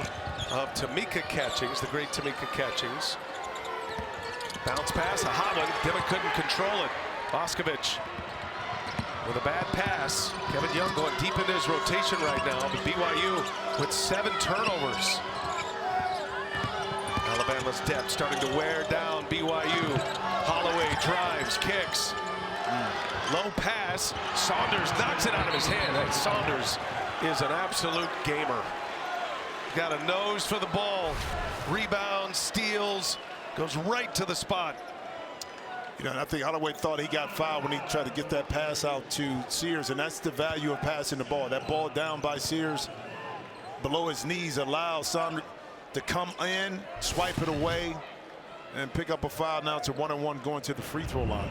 of Tamika Catchings, the great Tamika Catchings. Bounce pass, a hot one. Dimmick couldn't control it. Boscovich with a bad pass. Kevin Young going deep into his rotation right now, but BYU with 7 turnovers. Alabama's depth starting to wear down BYU. Holloway drives, kicks. Low pass. Saunders knocks it out of his hand. Hey, Saunders is an absolute gamer. Got a nose for the ball. Rebounds, steals, goes right to the spot. You know, and I think Holloway thought he got fouled when he tried to get that pass out to Sears, and that's the value of passing the ball. That ball down by Sears below his knees allows Saunders to come in, swipe it away, and pick up a foul. Now it's a 1-on-1 going to the free throw line.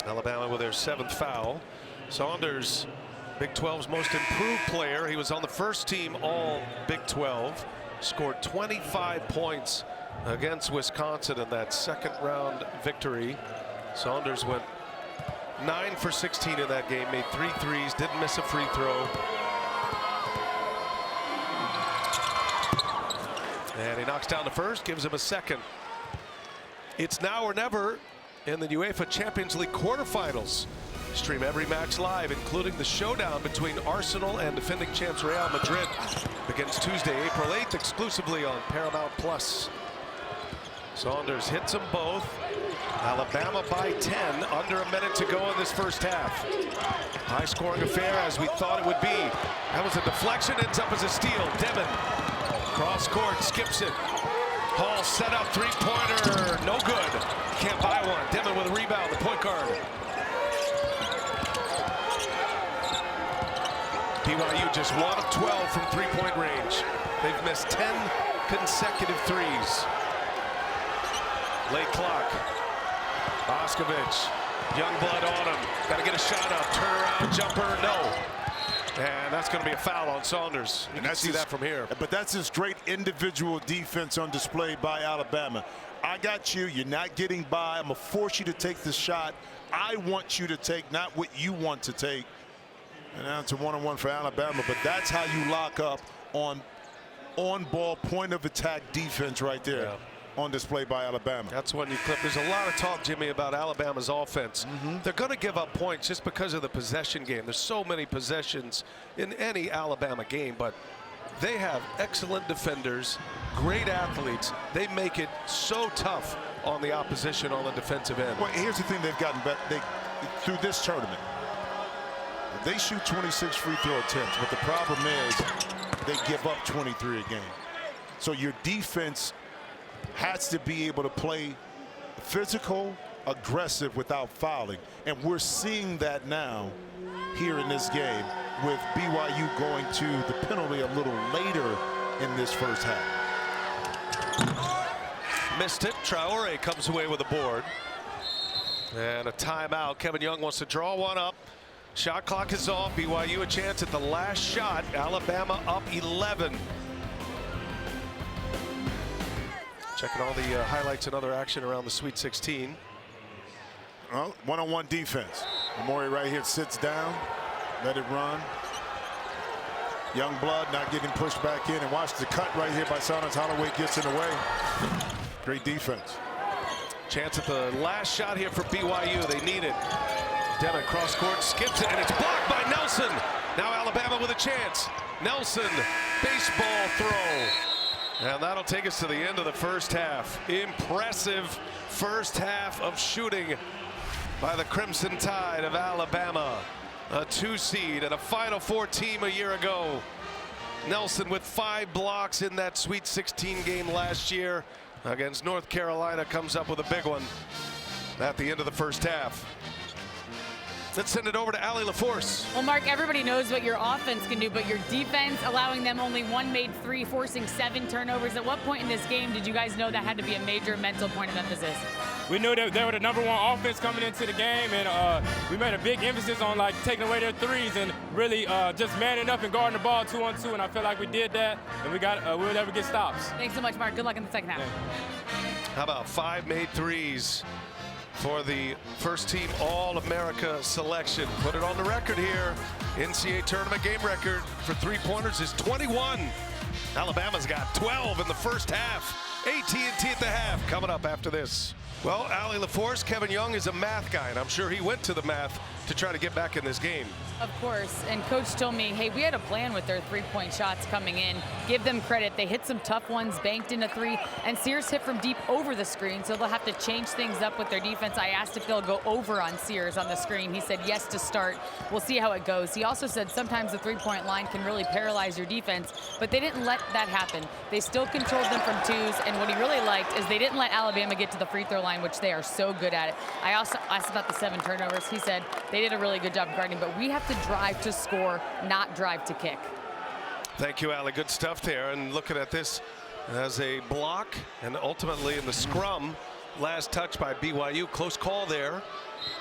Alabama with their 7th foul. Saunders, Big 12's most improved player. He was on the first team all Big 12. Scored 25 points against Wisconsin in that second round victory. Saunders went 9 for 16 in that game, made 3 threes, didn't miss a free throw. And he knocks down the first, gives him a second. It's now or never in the UEFA Champions League quarterfinals. Stream every match live, including the showdown between Arsenal and defending champs Real Madrid. Begins Tuesday, April 8th, exclusively on Paramount Plus. Saunders hits them both. Alabama by 10, under a minute to go in this first half. High-scoring affair as we thought it would be. That was a deflection, ends up as a steal. Demon, cross court, skips it. Hall set up, three-pointer, no good. Can't buy one. Demon with a rebound, the point guard. BYU just 1 of 12 from three-point range. They've missed 10 consecutive threes. Late clock. Boscovich, young blood on him. Got to get a shot up, turn around, jumper, no. And that's going to be a foul on Saunders. You can see that from here. But that's just great individual defense on display by Alabama. I got you. You're not getting by. I'm going to force you to take the shot I want you to take, not what you want to take. And now it's a 1-on-1 for Alabama. But that's how you lock up on-ball, point-of-attack defense right there. Yeah. On display by Alabama. That's when you clip. There's a lot of talk, Jimmy, about Alabama's offense. They're going to give up points just because of the possession game. There's so many possessions in any Alabama game, but they have excellent defenders, great athletes. They make it so tough on the opposition on the defensive end. Well, here's the thing they've gotten better through this tournament. They shoot 26 free throw attempts, but the problem is they give up 23 a game. So your defense has to be able to play physical, aggressive without fouling. And we're seeing that now here in this game with BYU going to the penalty a little later in this first half. Missed it. Traore comes away with a board. And a timeout. Kevin Young wants to draw one up. Shot clock is off. BYU a chance at the last shot. Alabama up 11. Checking all the highlights and other action around the Sweet 16. Well, 1-on-1 defense. Amori right here sits down, let it run. Young blood not getting pushed back in, and watch the cut right here by Saunders. Holloway gets in the way. Great defense. Chance at the last shot here for BYU. They need it. Demon cross court, skips it, and it's blocked by Nelson. Now Alabama with a chance. Nelson, baseball throw. And that'll take us to the end of the first half. Impressive first half of shooting by the Crimson Tide of Alabama. A 2 seed and a Final Four team a year ago. Nelson with 5 blocks in that Sweet 16 game last year. against North Carolina comes up with a big one at the end of the first half. Let's send it over to Allie LaForce. Well, Mark, everybody knows what your offense can do, but your defense, allowing them only one made three, forcing 7 turnovers. At what point in this game did you guys know that had to be a major mental point of emphasis? We knew that they were the #1 offense coming into the game, and we made a big emphasis on taking away their threes and really just manning up and guarding the ball 2-on-2. And I feel like we did that, and we'll never get stops. Thanks so much, Mark. Good luck in the second half. How about 5 made threes for the first team All-America selection? Put it on the record here. NCAA tournament game record for 3-pointers is 21. Alabama's got 12 in the first half. AT&T at the half coming up after this. Well, Allie LaForce, Kevin Young is a math guy, and I'm sure he went to the math to try to get back in this game. Of course, and Coach told me, hey, we had a plan with their 3-point shots coming in. Give them credit. They hit some tough ones, banked in a 3, and Sears hit from deep over the screen, so they'll have to change things up with their defense. I asked if they'll go over on Sears on the screen. He said yes to start. We'll see how it goes. He also said sometimes the 3-point line can really paralyze your defense, but they didn't let that happen. They still controlled them from 2s, and what he really liked is they didn't let Alabama get to the free throw line, which they are so good at it. I also asked about the 7 turnovers. He said they did a really good job guarding, but we have to drive to score, not drive to kick. Thank you, Allie. Good stuff there. And looking at this as a block, and ultimately in the scrum, last touch by BYU. Close call there.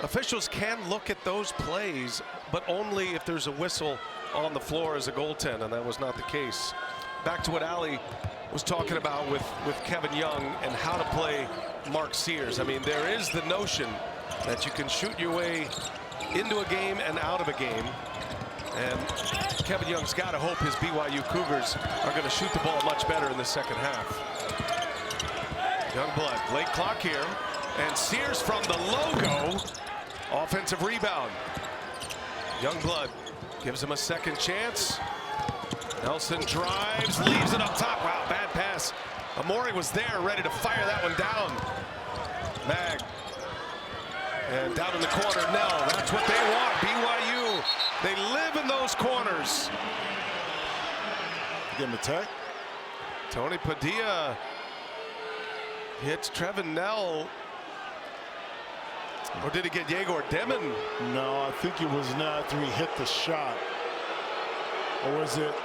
Officials can look at those plays, but only if there's a whistle on the floor as a goaltend, and that was not the case. Back to what Allie was talking about with Kevin Young and how to play Mark Sears. I mean, there is the notion that you can shoot your way into a game and out of a game. And Kevin Young's got to hope his BYU Cougars are going to shoot the ball much better in the second half. Youngblood, late clock here. And Sears from the logo. Offensive rebound. Youngblood gives him a second chance. Nelson drives, leaves it up top. Wow, bad pass. Amori was there, ready to fire that one down. Mag. And down in the corner, no, that's what they want. BYU, they live in those corners. Give him a tech. Tony Padilla hits Trevin Nell. Or did he get Yegor Demon? No, I think it was not after he hit the shot. Or was it?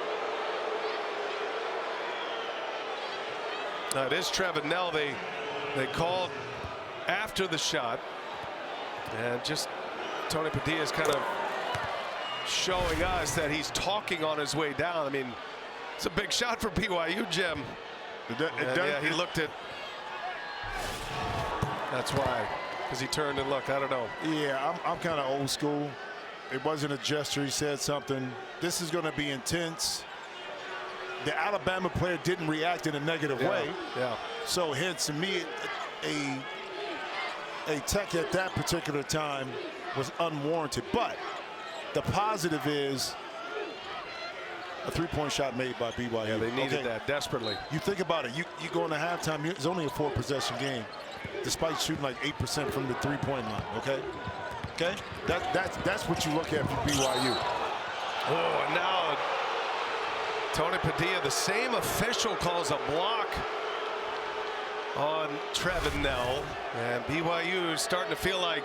No, it is Trevin Nell. They called after the shot. And just Tony Padilla is kind of showing us that he's talking on his way down. I mean, it's a big shot for BYU, Jim. Yeah, he looked at. That's why, because he turned and looked. I don't know. Yeah, I'm kind of old school. It wasn't a gesture. He said something. This is going to be intense. The Alabama player didn't react in a negative way. Yeah. So hence, to me, a tech at that particular time was unwarranted. But the positive is a 3-point shot made by BYU. Yeah, they needed that desperately. You think about it. You go into halftime. It's only a 4-possession game, despite shooting like 8% from the 3-point line. Okay. That's what you look at for BYU. Oh, and now Tony Padilla, the same official, calls a block on Trevin Nell, and BYU is starting to feel like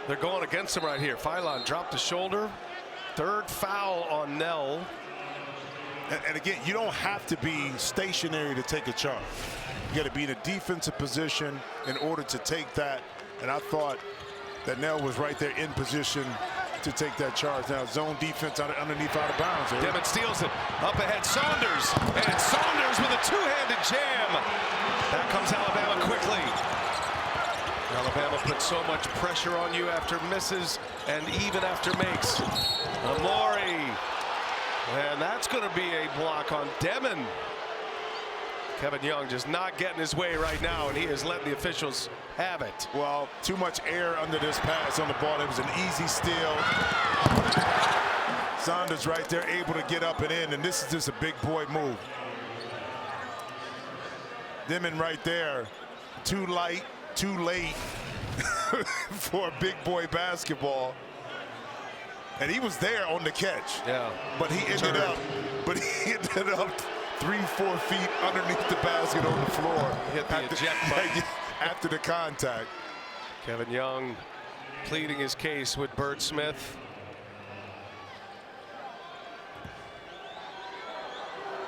they're going against him right here. Philon dropped the shoulder. 3rd foul on Nell. And again, you don't have to be stationary to take a charge. You got to be in a defensive position in order to take that. And I thought that Nell was right there in position to take that charge. Now, zone defense underneath out of bounds. Demon steals it. Up ahead, Saunders. And Saunders with a 2-handed jam. Back comes Alabama quickly. Alabama puts so much pressure on you after misses and even after makes. Amori. And that's going to be a block on Demon. Kevin Young just not getting his way right now, and he is letting the officials have it. Well, too much air under this pass on the ball. It was an easy steal. Saunders right there, able to get up and in, and this is just a big boy move. Demon right there, too light, too late for big boy basketball. And he was there on the catch. Yeah. But he ended up 3-4 feet underneath the basket on the floor. Hit the eject button. After the contact. Kevin Young pleading his case with Bert Smith.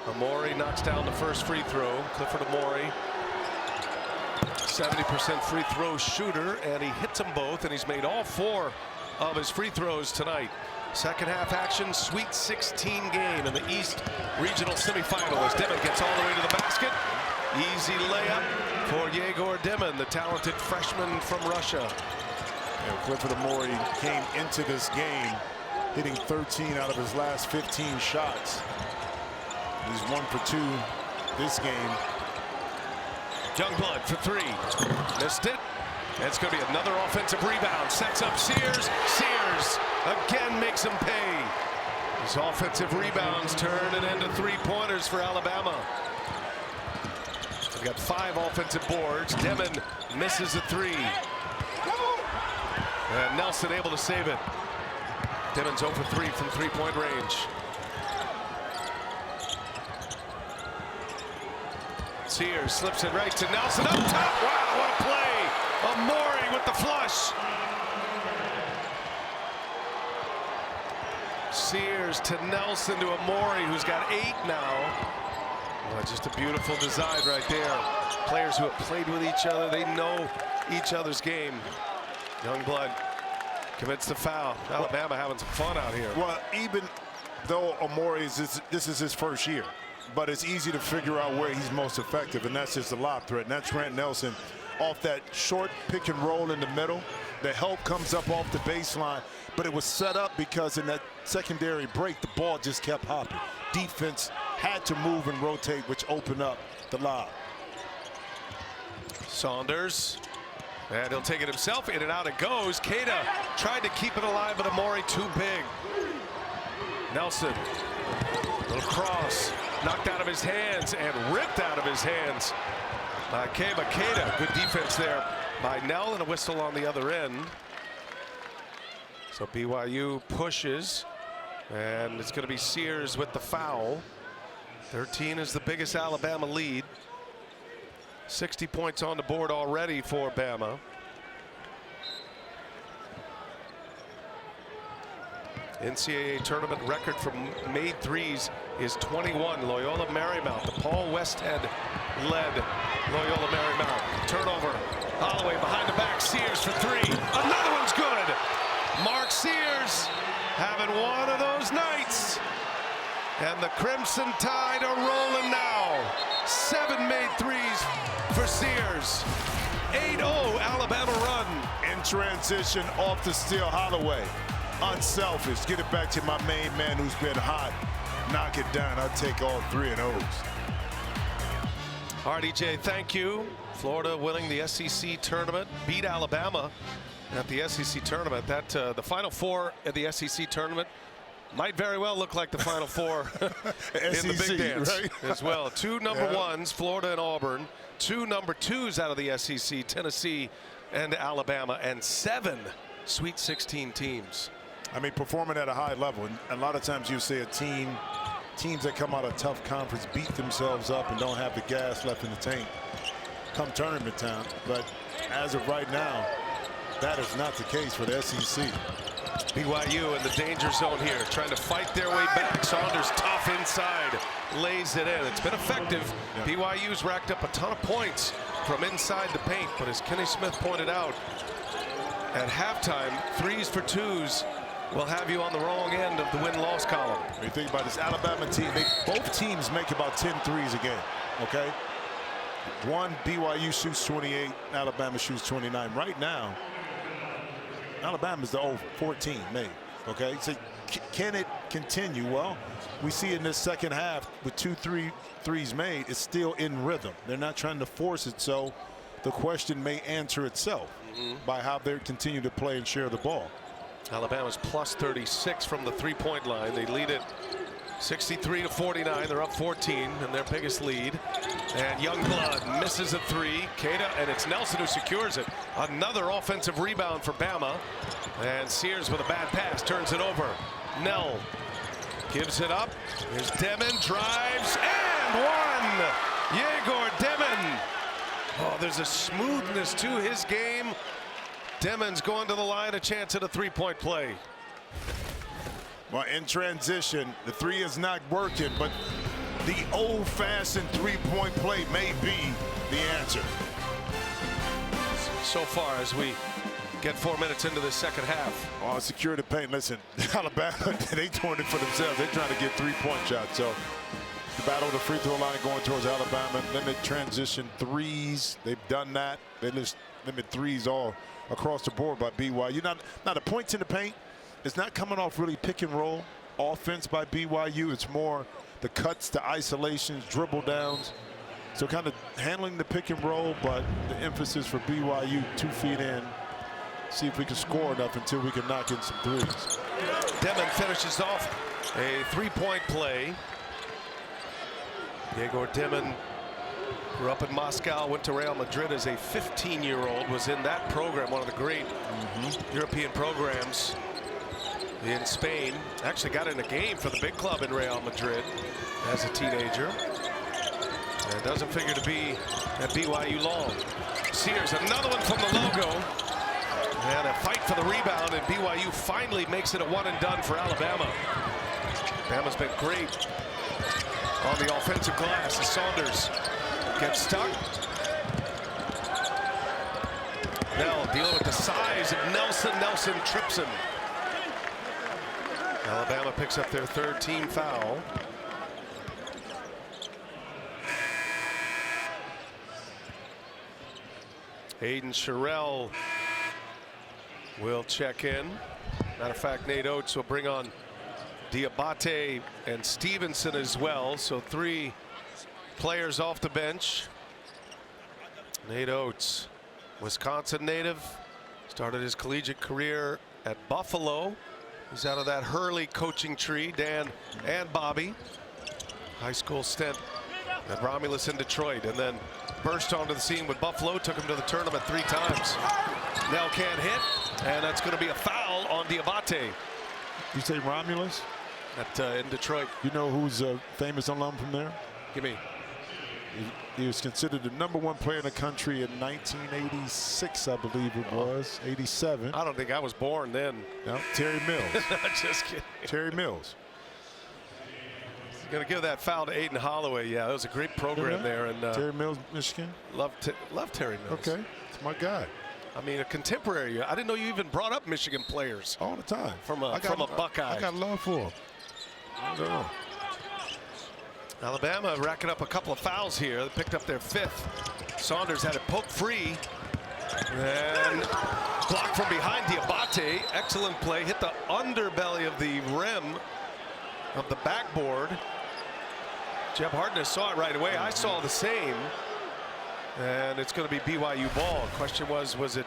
Amori knocks down the first free throw. Clifford Amori, 70% free throw shooter, and he hits them both, and he's made all 4 of his free throws tonight. Second half action, Sweet 16 game in the East Regional semifinal as Dimon gets all the way to the basket. Easy layup for Yegor Dimon, the talented freshman from Russia. And Clifford Amori came into this game hitting 13 out of his last 15 shots. He's 1 for 2 this game. Youngblood for 3. Missed it. And it's going to be another offensive rebound. Sets up Sears. Sears again makes him pay. His offensive rebounds turn it into 3-pointers for Alabama. They've got 5 offensive boards. Dimon misses a 3. And Nelson able to save it. Dimon's 0 for 3 from 3-point range. Sears slips it right to Nelson up top. Wow, what a play. Amori with the flush. Sears to Nelson to Amori, who's got 8 now. Well, just a beautiful design right there. Players who have played with each other, they know each other's game. Youngblood commits the foul. Alabama having some fun out here. Well, even though Amori this is his first year, but it's easy to figure out where he's most effective, and that's just the lob threat. And that's Trent Nelson off that short pick and roll in the middle. The help comes up off the baseline, but it was set up because in that secondary break, the ball just kept hopping. Defense had to move and rotate, which opened up the lob. Saunders, and he'll take it himself. In and out it goes. Keita tried to keep it alive, but Amori too big. Nelson, little cross, knocked out of his hands and ripped out of his hands by Keba Keita. Good defense there by Nell, and a whistle on the other end. So BYU pushes, and it's going to be Sears with the foul. 13 is the biggest Alabama lead. 60 points on the board already for Bama. NCAA tournament record for made threes is 21. Loyola Marymount, the Paul Westhead led Loyola Marymount. Turnover. Holloway behind the back. Sears for 3. Another one's good. Mark Sears having one of those nights. And the Crimson Tide are rolling now. 7 made threes for Sears. 8-0 Alabama run. In transition off the steal, Holloway. Unselfish. Get it back to my main man who's been hot. Knock it down. I'll take all 3 of those. RDJ, thank you. Florida winning the SEC tournament, beat Alabama at the SEC tournament. That the Final Four at the SEC tournament might very well look like the Final Four in the Big Dance, right? As well. 2 number 1s, Florida and Auburn. 2 number 2s out of the SEC, Tennessee and Alabama, and 7 Sweet 16 teams. I mean, performing at a high level. And a lot of times you see teams that come out of tough conference beat themselves up and don't have the gas left in the tank come tournament time. But as of right now, that is not the case for the SEC. BYU in the danger zone here, trying to fight their way back. Saunders tough inside, lays it in. It's been effective. Yeah. BYU's racked up a ton of points from inside the paint, but as Kenny Smith pointed out, at halftime, 3s for 2s will have you on the wrong end of the win-loss column. When you think about this Alabama team, both teams make about 10 threes a game, okay? BYU shoots 28, Alabama shoots 29. Right now, Alabama's the 14 made, okay? So can it continue? Well, we see in this second half with 2 threes made, it's still in rhythm. They're not trying to force it, so the question may answer itself by how they continue to play and share the ball. Alabama's plus 36 from the 3-point line. They lead it 63-49. They're up 14 in their biggest lead. And Youngblood misses a 3. Keita, and it's Nelson who secures it. Another offensive rebound for Bama. And Sears with a bad pass turns it over. Nell gives it up. Here's Demon, drives, and and one. Yegor Demon. Oh, there's a smoothness to his game. Demon's going to the line, a chance at a three-point play. Well, in transition, the three is not working, but the old-fashioned three-point play may be the answer. So far as we get 4 minutes into the second half. Oh, secure the paint. Listen, Alabama, they doing it for themselves. They're trying to get three-point shots. So the battle of the free throw line going towards Alabama. Limit transition threes. They've done that. They just limit threes all across the board by BYU. Now the points in the paint is not coming off really pick and roll offense by BYU. It's more the cuts, the isolations, dribble downs. So kind of handling the pick and roll, but the emphasis for BYU 2 feet in. See if we can score enough until we can knock in some threes. Demon finishes off a three-point play. Yegor Demon grew up in Moscow, went to Real Madrid as a 15-year-old, was in that program, one of the great European programs in Spain. Actually got in a game for the big club in Real Madrid as a teenager. And doesn't figure to be at BYU long. Sears, another one from the logo. And a fight for the rebound, and BYU finally makes it a one and done for Alabama. Alabama's been great on the offensive glass as Saunders gets stuck. Nell dealing with the size of Nelson. Nelson trips him. Alabama picks up their third team foul. Hayden Sherrill will check in. Matter of fact, Nate Oates will bring on Diabate and Stevenson as well. So 3 players off the bench. Nate Oates, Wisconsin native, started his collegiate career at Buffalo. He's out of that Hurley coaching tree, Dan and Bobby. High school stint at Romulus in Detroit, and then burst onto the scene with Buffalo, took him to the tournament 3 times. Nell can't hit, and that's going to be a foul on Diabate. You say Romulus? In Detroit. You know who's a famous alum from there? Give me. He was considered the #1 player in the country in 1986, I believe it was. 87. I don't think I was born then. No, Terry Mills. Just kidding. Terry Mills. He's going to give that foul to Aiden Holloway. Yeah, that was a great program there. And Terry Mills, Michigan. Love Terry Mills. Okay, it's my guy. I mean, a contemporary. I didn't know you even brought up Michigan players all the time from a Buckeye. I got love for him. Alabama racking up a couple of fouls here. They picked up their 5th. Saunders had it poked free. And blocked from behind Diabate. Excellent play. Hit the underbelly of the rim of the backboard. Jeb Hartness saw it right away. I saw the same. And it's going to be BYU ball. Question was it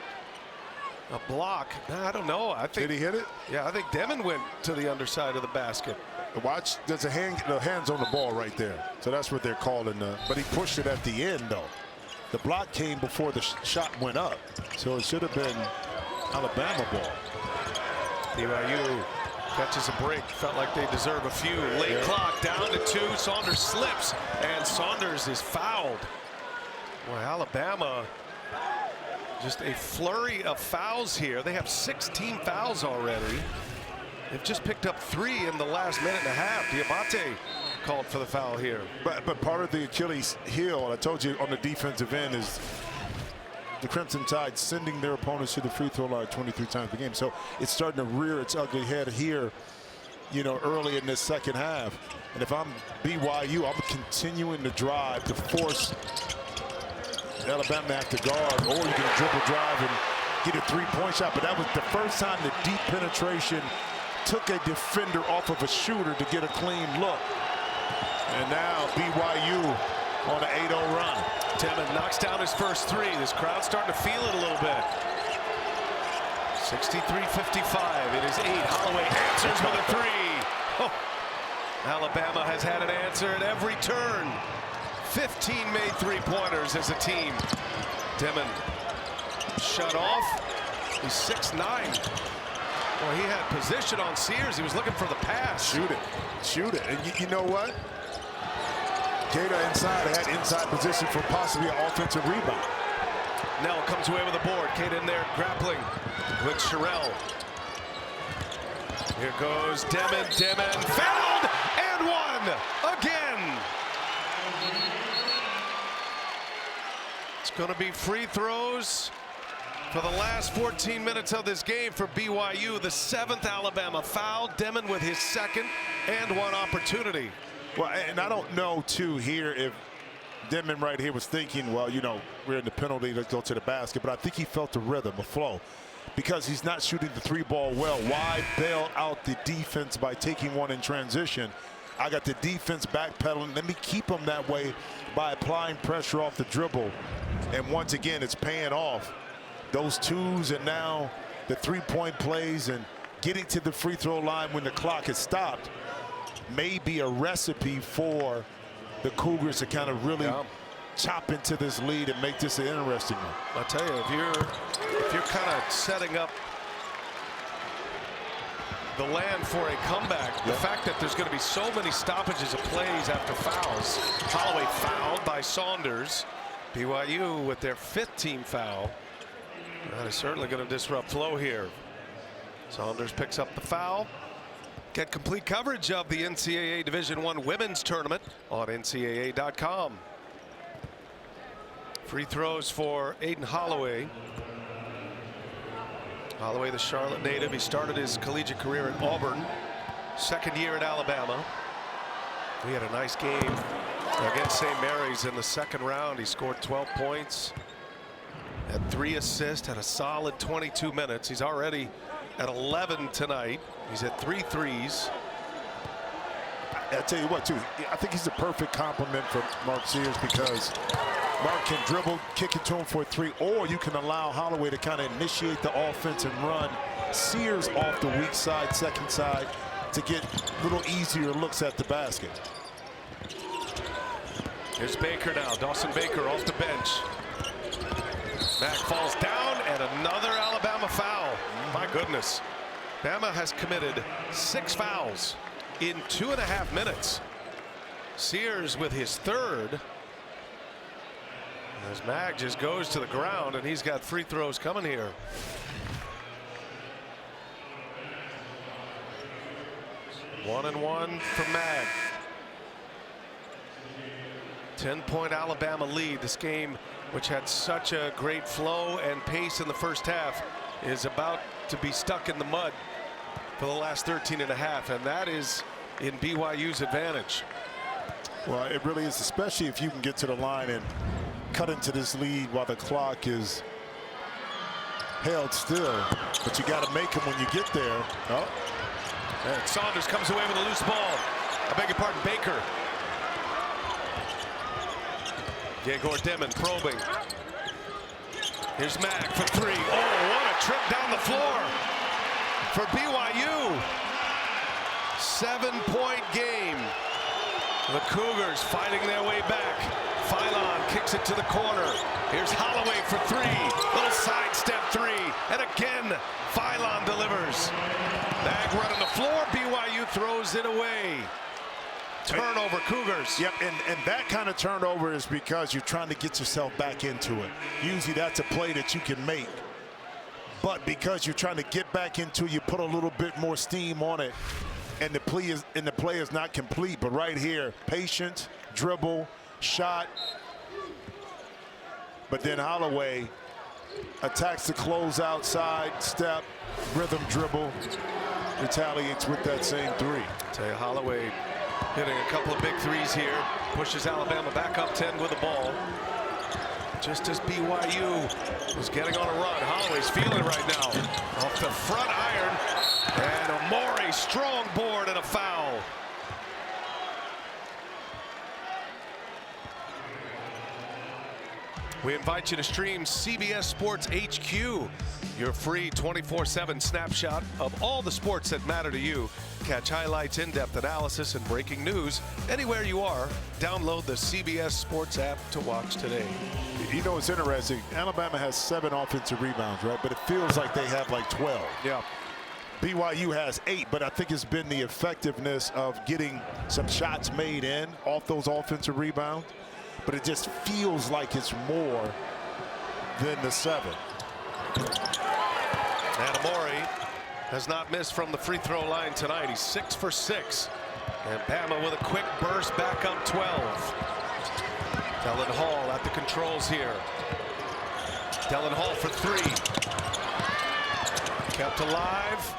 a block? I don't know. I think. Did he hit it? Yeah, I think Demon went to the underside of the basket. Watch, there's the hands on the ball right there. So that's what they're calling. But he pushed it at the end, though. The block came before the shot went up. So it should have been Alabama ball. BYU catches a break. Felt like they deserve a few. Late clock, down to 2. Saunders slips, and Saunders is fouled. Boy, Alabama, just a flurry of fouls here. They have 16 fouls already. They've just picked up 3 in the last minute and a half. Diabate called for the foul here. But part of the Achilles heel, I told you, on the defensive end is the Crimson Tide sending their opponents to the free throw line 23 times per game. So it's starting to rear its ugly head here, you know, early in this second half. And if I'm BYU, I'm continuing to drive to force Alabama after guard, or you can dribble drive and get a 3-point shot. But that was the first time the deep penetration took a defender off of a shooter to get a clean look. And now BYU on an 8-0 run. Demon knocks down his first 3. This crowd's starting to feel it a little bit. 63-55. It is 8. Holloway answers with a 3. Oh. Alabama has had an answer at every turn. 15 made 3-pointers as a team. Demon shut off. He's 6'9". Well, he had position on Sears. He was looking for the pass. Shoot it. Shoot it. And you know what? Gator inside, had inside position for possibly an offensive rebound. Nell comes away with a board. Kate in there grappling with Sherelle. Here goes Demon. Demon fouled and one again. It's going to be free throws for the last 14 minutes of this game for BYU. The 7th Alabama foul. Demon with his 2nd and 1 opportunity. Well, and I don't know, too, here if Denman right here was thinking, well, you know, we're in the penalty, let's go to the basket. But I think he felt the rhythm, a flow, because he's not shooting the 3-ball well. Why bail out the defense by taking one in transition? I got the defense backpedaling. Let me keep them that way by applying pressure off the dribble. And once again, it's paying off. Those 2s and now the 3-point plays and getting to the free throw line when the clock is stopped may be a recipe for the Cougars to kind of really chop into this lead and make this an interesting one. I'll tell you, if you're kind of setting up the land for a comeback, the fact that there's going to be so many stoppages of plays after fouls. Holloway fouled by Saunders. BYU with their 5th team foul. That is certainly going to disrupt flow here. Saunders picks up the foul. Get complete coverage of the NCAA Division I Women's Tournament on NCAA.com. Free throws for Aiden Holloway. Holloway, the Charlotte native. He started his collegiate career at Auburn. 2nd year at Alabama. He had a nice game against St. Mary's in the 2nd round. He scored 12 points. Had 3 assists, had a solid 22 minutes. He's already at 11 tonight. He's at 3 threes. I'll tell you what, too, I think he's a perfect complement for Mark Sears, because Mark can dribble, kick it to him for a 3, or you can allow Holloway to kind of initiate the offense and run Sears off the weak side, 2nd side, to get little easier looks at the basket. Here's Baker now. Dawson Baker off the bench. Mack falls down, and another Alabama foul. My goodness. Bama has committed 6 fouls in 2.5 minutes. Sears with his 3rd. As Mag just goes to the ground, and he's got free throws coming here. One and one for Mag. 10-point Alabama lead. This game, which had such a great flow and pace in the first half, is about to be stuck in the mud for the last 13 and a half, and that is in BYU's advantage. Well, it really is, especially if you can get to the line and cut into this lead while the clock is held still. But you got to make them when you get there. Oh. And Saunders comes away with a loose ball. I beg your pardon, Baker. Yegor Demon probing. Here's Mack for 3. Oh, what a trip down the floor for BYU. 7-point game. The Cougars fighting their way back. Phylon kicks it to the corner. Here's Holloway for 3. Little sidestep 3. And again, Phylon delivers. Mag running the floor. BYU throws it away. Turnover, Cougars. Yep, and that kind of turnover is because you're trying to get yourself back into it. Usually that's a play that you can make. But because you're trying to get back into it, you put a little bit more steam on it. And the play is not complete. But right here, patience, dribble, shot. But then Holloway attacks the closeout side, step, rhythm dribble, retaliates with that same 3. Tell you, Holloway hitting a couple of big 3s here, pushes Alabama back up 10 with the ball. Just as BYU was getting on a run, Holloway's feeling it right now. Off the front iron, and Amore strong board and a foul. We invite you to stream CBS Sports HQ, your free 24/7 snapshot of all the sports that matter to you. Catch highlights, in-depth analysis, and breaking news anywhere you are. Download the CBS Sports app to watch today. You know, it's interesting. Alabama has 7 offensive rebounds, right? But it feels like they have like 12. Yeah. BYU has 8, but I think it's been the effectiveness of getting some shots made in off those offensive rebounds, but it just feels like it's more than the 7. Amori has not missed from the free throw line tonight. He's 6 for 6. And Bama with a quick burst back up 12. Dellen Hall at the controls here. Dellen Hall for 3. Kept alive.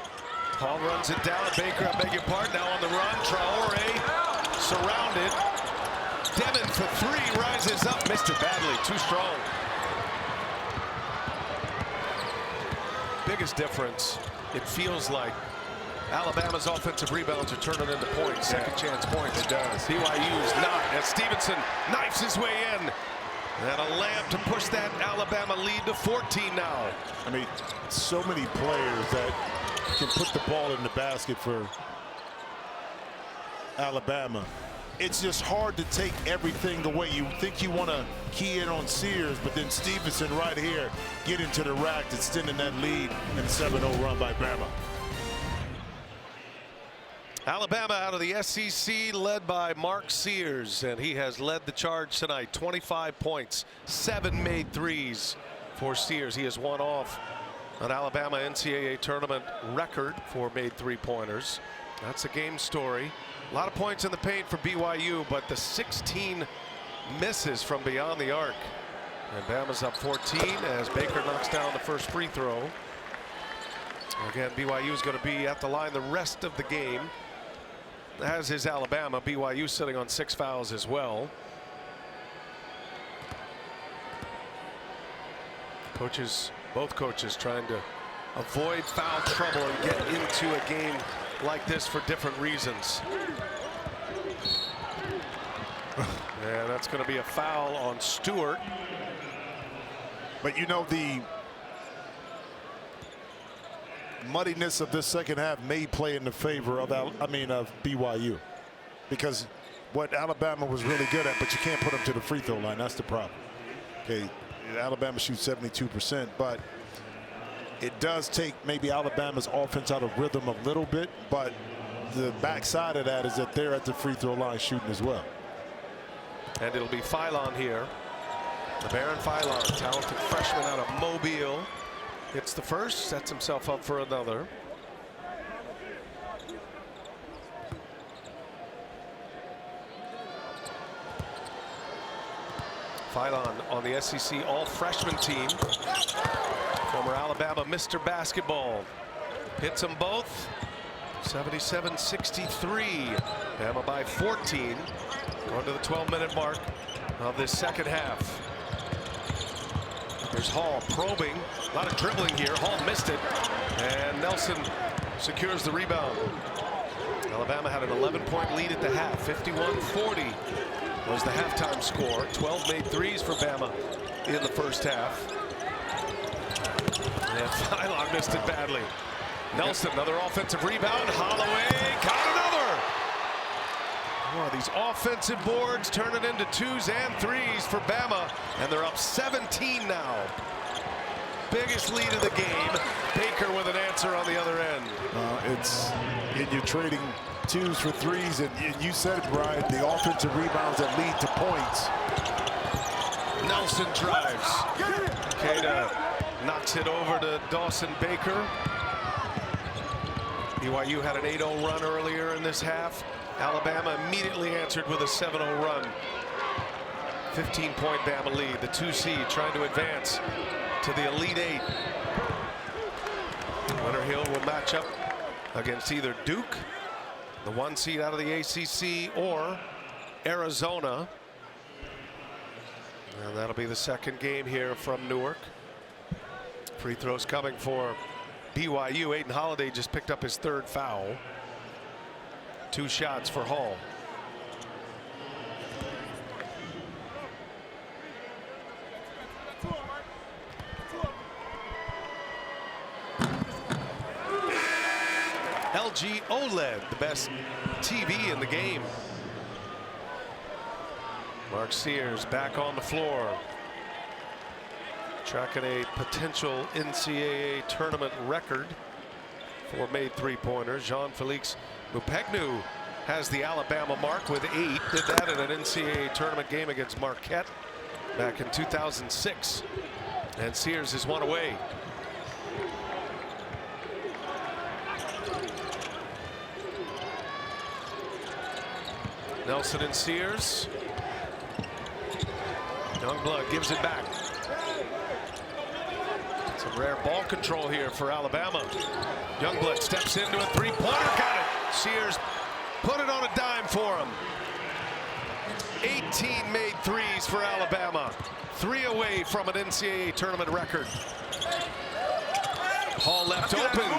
Hall runs it down. Baker, I beg your pardon, now on the run. Traore surrounded. Demon for 3, rises up. Missed it badly, too strong. Biggest difference, it feels like Alabama's offensive rebounds are turning into points, second chance points. It does. BYU's not, as Stevenson knifes his way in. And a layup to push that Alabama lead to 14 now. I mean, so many players that can put the ball in the basket for Alabama. It's just hard to take everything away. You think you want to key in on Sears, but then Stevenson right here get into the rack, extending that lead, and a 7-0 run by Bama. Alabama out of the SEC, led by Mark Sears, and he has led the charge tonight. 25 points, 7 made threes for Sears. He has won off an Alabama NCAA tournament record for made three-pointers. That's a game story. A lot of points in the paint for BYU, but the 16 misses from beyond the arc. And Bama's up 14 as Baker knocks down the first free throw. Again, BYU is going to be at the line the rest of the game, as is Alabama. BYU sitting on 6 fouls as well. Coaches, both coaches trying to avoid foul trouble and get into a game like this for different reasons. And that's going to be a foul on Stewart. But you know, the muddiness of this second half may play in the favor of of BYU, because what Alabama was really good at, but you can't put them to the free throw line. That's the problem. Okay, Alabama shoots 72%, but it does take maybe Alabama's offense out of rhythm a little bit, but the backside of that is that they're at the free throw line shooting as well. And it'll be Philon here. The Baron Philon, talented freshman out of Mobile, hits the first, sets himself up for another. Philon on the SEC all-freshman team. Former Alabama Mr. Basketball. Hits them both. 77-63. Bama by 14. Going to the 12-minute mark of this second half. There's Hall probing. A lot of dribbling here. Hall missed it. And Nelson secures the rebound. Alabama had an 11-point lead at the half. 51-40 was the halftime score. 12 made threes for Bama in the first half. And Philon missed it badly. Nelson, another offensive rebound. Holloway got another. Oh, these offensive boards turning into 2s and 3s for Bama, and they're up 17 now. Biggest lead of the game. Baker with an answer on the other end. You're trading 2s for 3s, and you said it, Brian, the offensive rebounds that lead to points. Nelson drives. Queta knocks it over to Dawson Baker. BYU had an 8-0 run earlier in this half. Alabama immediately answered with a 7-0 run. 15-point Bama lead. The 2 seed trying to advance to the Elite 8. Winter Hill will match up against either Duke, the 1 seed out of the ACC, or Arizona. And that'll be the second game here from Newark. Free throws coming for BYU. Aiden Holiday just picked up his 3rd foul. 2 shots for Hall. LG OLED, the best TV in the game. Mark Sears back on the floor. Tracking a potential NCAA tournament record for made three-pointers. Jean-Felix Mupegnu has the Alabama mark with 8. Did that in an NCAA tournament game against Marquette back in 2006. And Sears is one away. Nelson and Sears. Youngblood gives it back. Some rare ball control here for Alabama. Youngblood steps into a three-pointer. Got it. Sears put it on a dime for him. 18 made threes for Alabama. 3 away from an NCAA tournament record. Hall left open.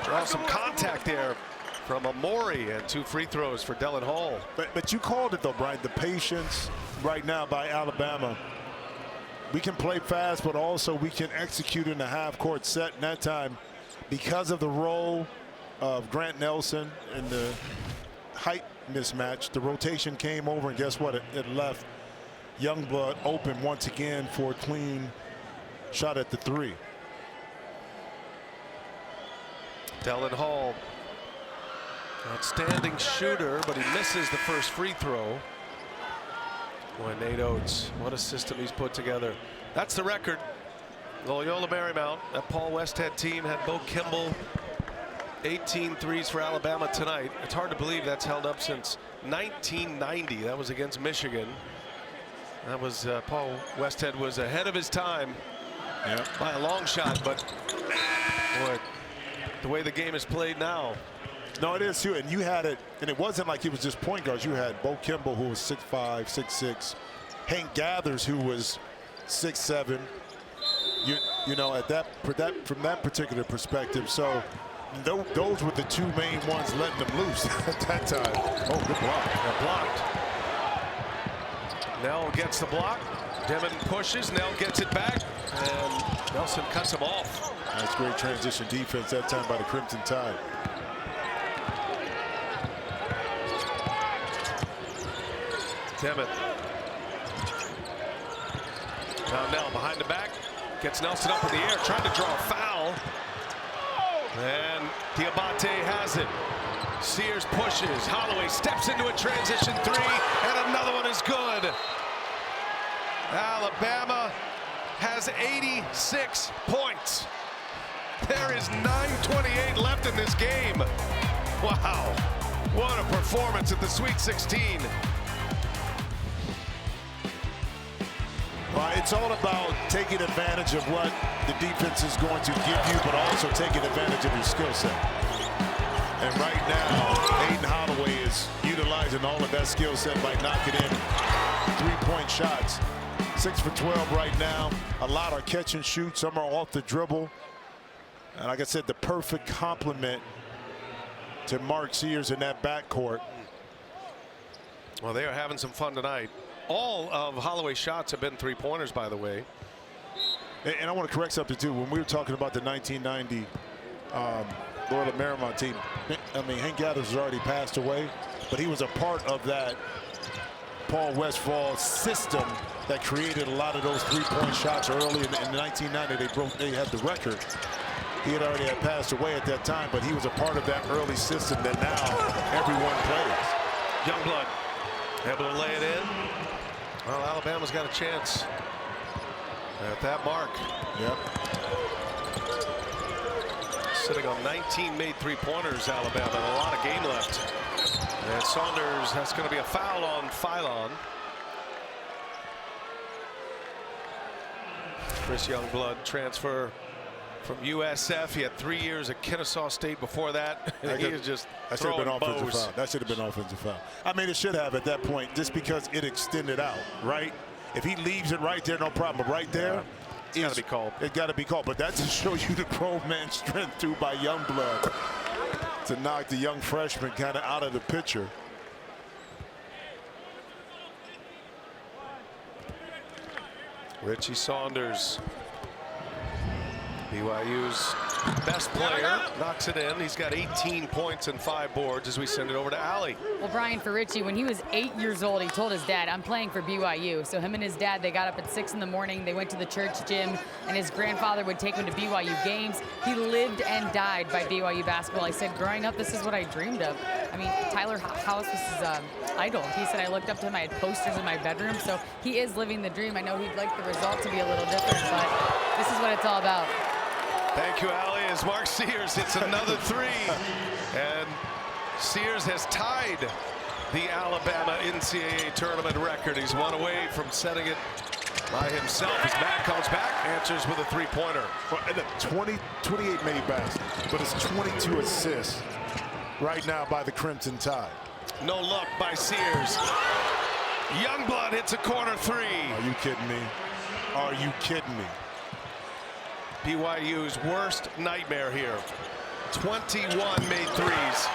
Draw some contact there from Amori, and 2 free throws for Dellen Hall. But you called it though, Brian. The patience right now by Alabama. We can play fast, but also we can execute in the half-court set. And that time, because of the role of Grant Nelson and the height mismatch, the rotation came over, and guess what? It left Youngblood open once again for a clean shot at the 3. Dellen Hall, outstanding shooter, but he misses the first free throw. Boy, Nate Oates, what a system he's put together. That's the record. Loyola Marymount, that Paul Westhead team had Bo Kimball. 18 threes for Alabama tonight. It's hard to believe that's held up since 1990. That was against Michigan. That was Paul Westhead was ahead of his time by a long shot, but boy, the way the game is played now. No, it is too, and you had it, and it wasn't like it was just point guards. You had Bo Kimball, who was 6'5", 6'6", Hank Gathers, who was 6'7". You know, from that particular perspective. So those were the 2 main ones letting them loose at that time. Oh, good block. Blocked. Nell gets the block. Demon pushes. Nell gets it back, and Nelson cuts him off. That's great transition defense that time by the Crimson Tide. Demon. Now Nell behind the back. Gets Nelson up in the air, trying to draw a foul. And Diabate has it. Sears pushes. Holloway steps into a transition 3, and another one is good. Alabama has 86 points. There is 9:28 left in this game. Wow, what a performance at the Sweet 16. Well, it's all about taking advantage of what the defense is going to give you, but also taking advantage of your skill set. And right now, Aiden Holloway is utilizing all of that skill set by knocking in 3-point shots. 6 for 12 right now. A lot are catch and shoot. Some are off the dribble. And like I said, the perfect complement to Mark Sears in that backcourt. Well, they are having some fun tonight. All of Holloway's shots have been 3-pointers, by the way. And I want to correct something, too. When we were talking about the 1990 Loyola Marymount team, I mean, Hank Gathers has already passed away, but he was a part of that Paul Westphal system that created a lot of those 3-point shots early in 1990. They had the record. He had already passed away at that time, but he was a part of that early system that now everyone plays. Youngblood able to lay it in. Well, Alabama's got a chance at that mark. Yep. Sitting on 19 made 3-pointers, Alabama. A lot of game left. And Saunders, that's going to be a foul on Philon. Chris Youngblood transfer from USF. He had 3 years at Kennesaw State before that. He is just throwing bows. That should have been offensive foul. I mean, it should have at that point, just because it extended out, right? If he leaves it right there, no problem. But right there, it's got to be called. It's got to be called. But that just shows you the grown man strength too by Youngblood to knock the young freshman kind of out of the picture. Richie Saunders, BYU's best player, knocks it in. He's got 18 points and 5 boards as we send it over to Allie. Well, Brian, for Richie, when he was 8 years old, he told his dad, I'm playing for BYU. So him and his dad, they got up at 6 in the morning. They went to the church gym, and his grandfather would take him to BYU games. He lived and died by BYU basketball. He said, growing up, this is what I dreamed of. I mean, Tyler House was his idol. He said, I looked up to him. I had posters in my bedroom. So he is living the dream. I know he'd like the result to be a little different, but this is what it's all about. Thank you, Allie, as Mark Sears hits another 3. And Sears has tied the Alabama NCAA tournament record. He's 1 away from setting it by himself as Matt comes back, answers with a 3-pointer. Well, 28 made baskets, but it's 22 assists right now by the Crimson Tide. No luck by Sears. Youngblood hits a corner 3. Are you kidding me? Are you kidding me? BYU's worst nightmare here. 21 made threes.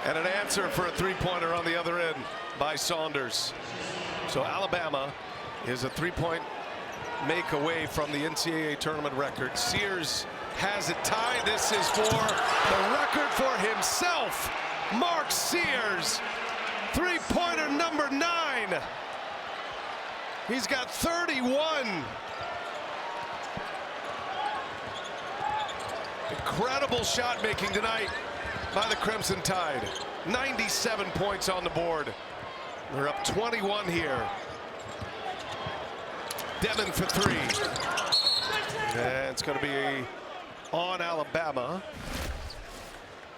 And an answer for a 3-pointer on the other end by Saunders. So Alabama is a 3-point make away from the NCAA tournament record. Sears has it tied. This is for the record for himself. Mark Sears, 3-pointer number 9. He's got 31. Incredible shot making tonight by the Crimson Tide. 97 points on the board. They're up 21 here. Devin for 3. And it's going to be on Alabama.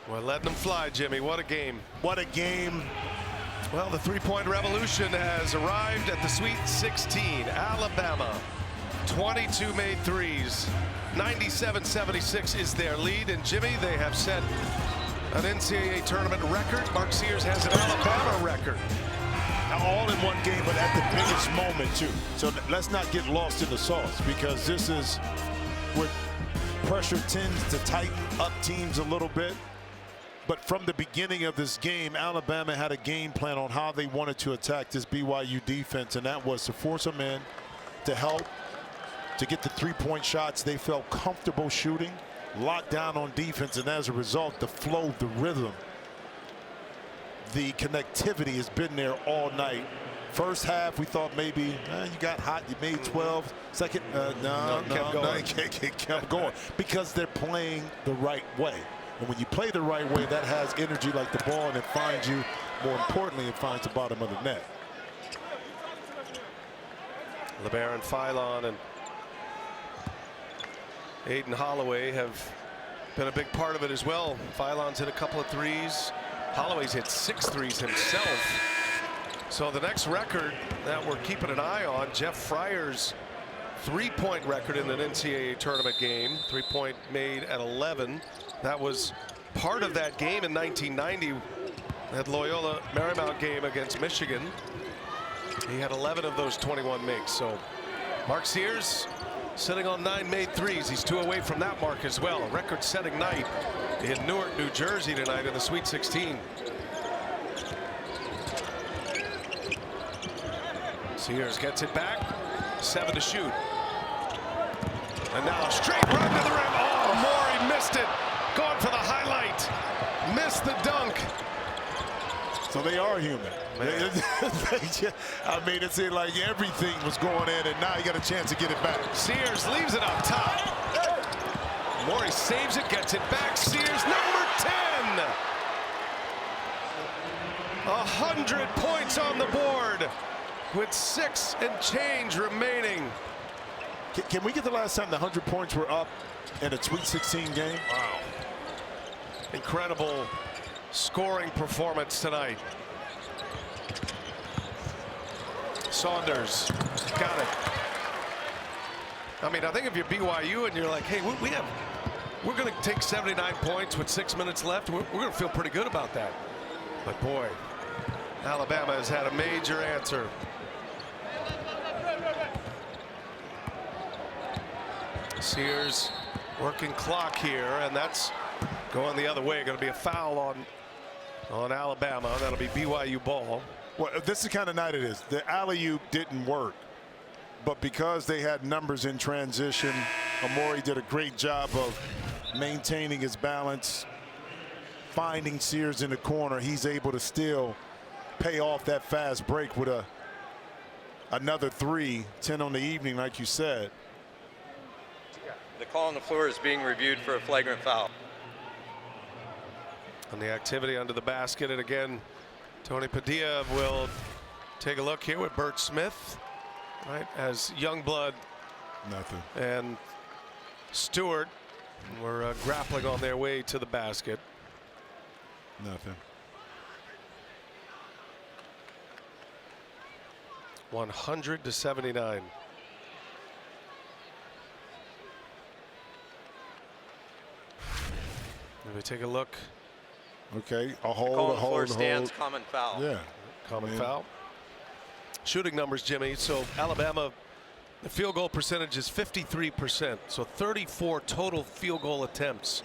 We're letting them fly, Jimmy. What a game. What a game. Well, the 3-point revolution has arrived at the Sweet 16. Alabama, 22 made threes. 97-76 is their lead. And Jimmy, they have set an NCAA tournament record. Mark Sears has an Alabama record. All in one game, but at the biggest moment too. So let's not get lost in the sauce, because this is where pressure tends to tighten up teams a little bit. But from the beginning of this game, Alabama had a game plan on how they wanted to attack this BYU defense, and that was to force them in, to help, to get the 3-point shots they felt comfortable shooting, locked down on defense, and as a result, the flow, the rhythm, the connectivity has been there all night. First half, we thought maybe you got hot, you made 12. Second, no, kept going because they're playing the right way. And when you play the right way, that has energy like the ball, and it finds you. More importantly, it finds the bottom of the net. LeBaron Philon and Aiden Holloway have been a big part of it as well. Philon's hit a couple of threes. Holloway's hit 6 threes himself. So the next record that we're keeping an eye on, Jeff Fryer's 3-point record in an NCAA tournament game. 3-point made at 11. That was part of that game in 1990. That Loyola Marymount game against Michigan. He had 11 of those 21 makes. So Mark Sears sitting on 9 made threes. He's 2 away from that mark as well. Record-setting night in Newark, New Jersey tonight in the Sweet 16. Sears gets it back. 7 to shoot. And now a straight run to the rim. Oh, Morey missed it. Going for the highlight. Missed the dunk. So they are human. I mean, it seemed like everything was going in, and now you got a chance to get it back. Sears leaves it up top. Morey saves it, gets it back. Sears, number 10. 100 points on the board with 6 and change remaining. Can we get the last time the 100 points were up in a Sweet 16 game? Wow. Incredible scoring performance tonight. Saunders got it. I mean, I think if you're BYU and you're like, hey, we're going to take 79 points with 6 minutes left, we're going to feel pretty good about that. But boy, Alabama has had a major answer. Sears working clock here, and that's going the other way. Going to be a foul on Alabama. That'll be BYU ball. Well, this is the kind of night it is. The alley-oop didn't work, but because they had numbers in transition, Amori did a great job of maintaining his balance, finding Sears in the corner. He's able to still pay off that fast break with another 3, 10 on the evening, like you said. The call on the floor is being reviewed for a flagrant foul. On the activity under the basket, and again, Tony Padilla will take a look here with Bert Smith, right, as Youngblood Nothing. and Stewart were grappling on their way to the basket. Nothing. 100-79. Let me take a look. Okay, a Call on hold, the floor a stands, hold. common foul. Yeah. Common foul. Shooting numbers, Jimmy. So Alabama, the field goal percentage is 53%. So 34 total field goal attempts.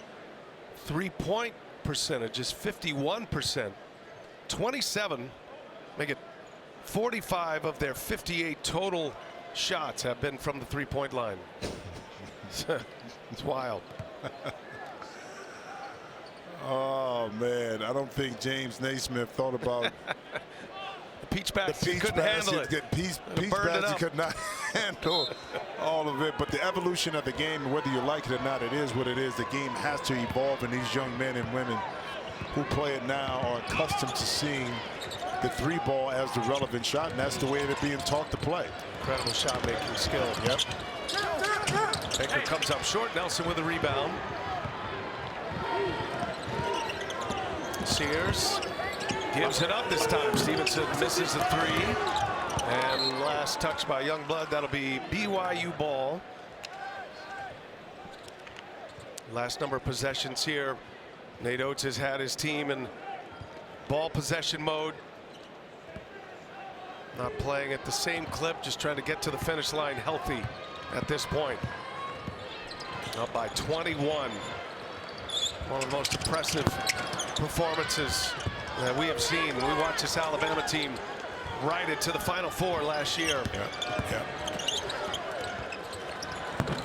3-point percentage is 51%. 27, make it 45 of their 58 total shots have been from the 3-point line. It's wild. Oh man, I don't think James Naismith thought about The peach basket couldn't handle it. Peach Burned it basket up. could not handle all of it. But the evolution of the game, whether you like it or not, it is what it is. The game has to evolve, and these young men and women who play it now are accustomed to seeing the 3-ball as the relevant shot, and that's the way they're being taught to play. Incredible shot making skill. Yep. Baker comes up short. Nelson with a rebound. Sears gives it up this time. Stevenson misses the 3. And last touch by Youngblood. That'll be BYU ball. Last number of possessions here. Nate Oates has had his team in ball possession mode. Not playing at the same clip, just trying to get to the finish line healthy at this point. Up by 21. One of the most impressive performances that we have seen. We watched this Alabama team ride it to the Final Four last year. Yeah.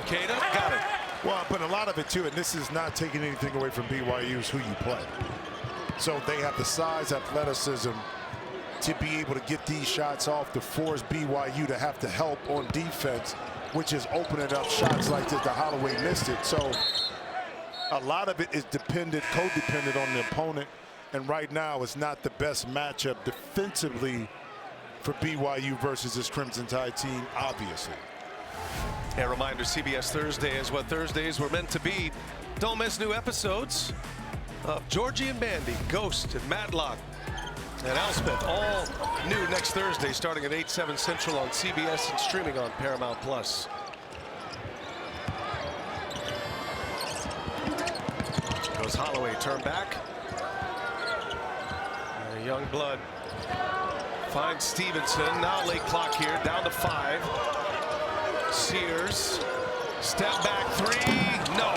Cada got it. Well, but a lot of it too, and this is not taking anything away from BYU's who you play. So they have the size, athleticism to be able to get these shots off to force BYU to have to help on defense, which is opening up shots like this. The Holloway missed it. So a lot of it is codependent on the opponent. And right now, it's not the best matchup defensively for BYU versus this Crimson Tide team, obviously. A reminder, CBS Thursday is what Thursdays were meant to be. Don't miss new episodes of Georgie and Bandy, Ghost and Matlock, and Elspeth, all new next Thursday starting at 8/7 Central on CBS and streaming on Paramount+. Goes Holloway, turn back. And Youngblood finds Stevenson. Now late clock here, down to 5. Sears, step back 3, no.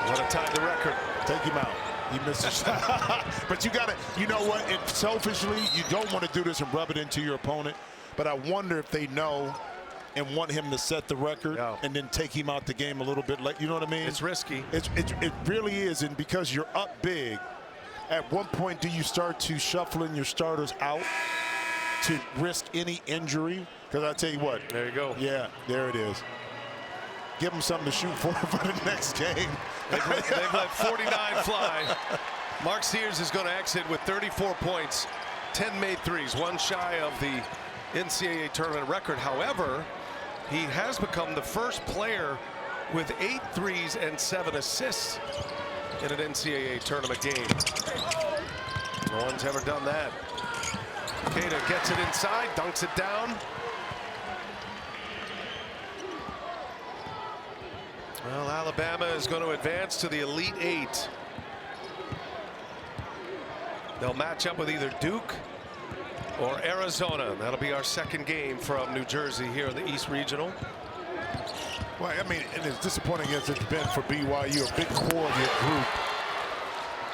Would have tied the record. Take him out. He missed a shot. But you gotta, you know what? Selfishly, you don't want to do this and rub it into your opponent. But I wonder if they know and want him to set the record and then take him out the game a little bit late. You know what I mean? It's risky. It really is, and because you're up big, at one point do you start to shuffling your starters out to risk any injury? Because I tell you what. There you go. Yeah, there it is. Give them something to shoot for the next game. They've let 49 fly. Mark Sears is going to exit with 34 points, 10 made threes, one shy of the NCAA tournament record. However, he has become the first player with 8 threes and 7 assists in an NCAA tournament game. No one's ever done that. Cada gets it inside, dunks it down. Well, Alabama is going to advance to the Elite 8. They'll match up with either Duke or Arizona. That'll be our second game from New Jersey here in the East Regional. Well, I mean, and as disappointing as it's been for BYU, a big core of your group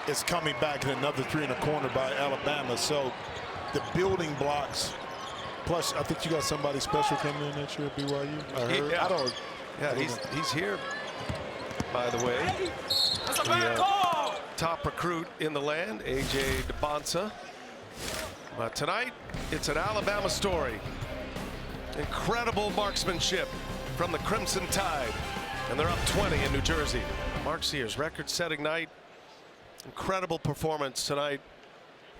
is coming back in another 3 in the corner by Alabama. So the building blocks, plus I think you got somebody special coming in next year at BYU. I heard. Yeah. Yeah, he's here, by the way. The top recruit in the land, A.J. DeBonsa. But tonight, it's an Alabama story. Incredible marksmanship from the Crimson Tide. And they're up 20 in New Jersey. Mark Sears, record-setting night. Incredible performance tonight.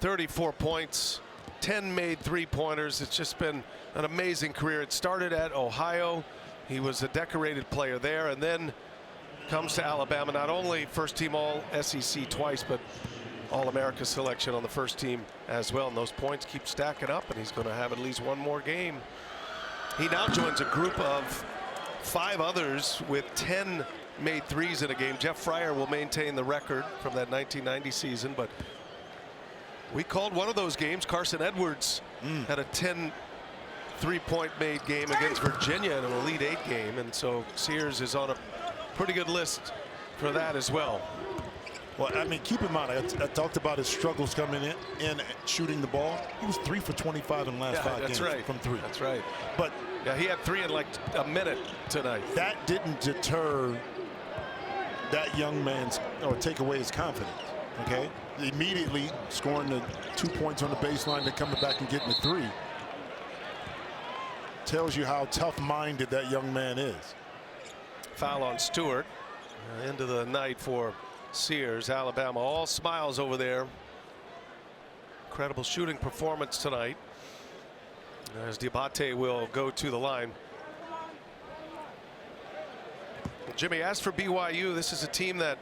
34 points, 10 made three-pointers. It's just been an amazing career. It started at Ohio. He was a decorated player there, and then comes to Alabama. Not only first-team All-SEC twice, but All-America selection on the first team as well. And those points keep stacking up, and he's going to have at least one more game. He now joins a group of 5 others with 10 made threes in a game. Jeff Fryer will maintain the record from that 1990 season, but we called one of those games. Carson Edwards had a 10 3-point made game against Virginia in an Elite 8 game, and so Sears is on a pretty good list for that as well. Well, I mean, keep in mind, I talked about his struggles coming in and shooting the ball. He was 3 for 25 in the last 5 games from 3. That's right. But yeah, he had 3 in like a minute tonight. That didn't deter that young man's or take away his confidence. Okay, immediately scoring the 2 points on the baseline, then coming back and getting the 3 tells you how tough-minded that young man is. Foul on Stewart. End of the night for Sears. Alabama all smiles over there. Incredible shooting performance tonight as Diabate will go to the line. Jimmy, as for BYU, this is a team that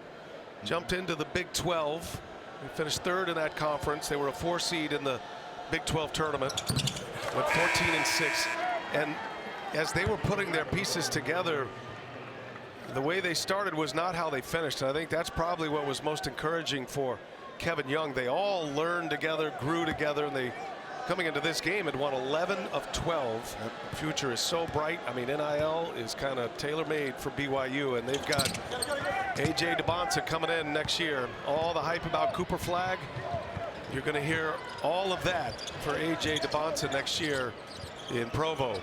jumped into the Big 12. They finished 3rd in that conference. They were a 4 seed in the Big 12 tournament. Went 14-6. And as they were putting their pieces together, the way they started was not how they finished. And I think that's probably what was most encouraging for Kevin Young. They all learned together, grew together, and they, coming into this game, had won 11 of 12. The future is so bright. I mean, NIL is kind of tailor-made for BYU, and they've got A.J. DeBonsa coming in next year. All the hype about Cooper Flagg, you're going to hear all of that for A.J. DeBonsa next year in Provo.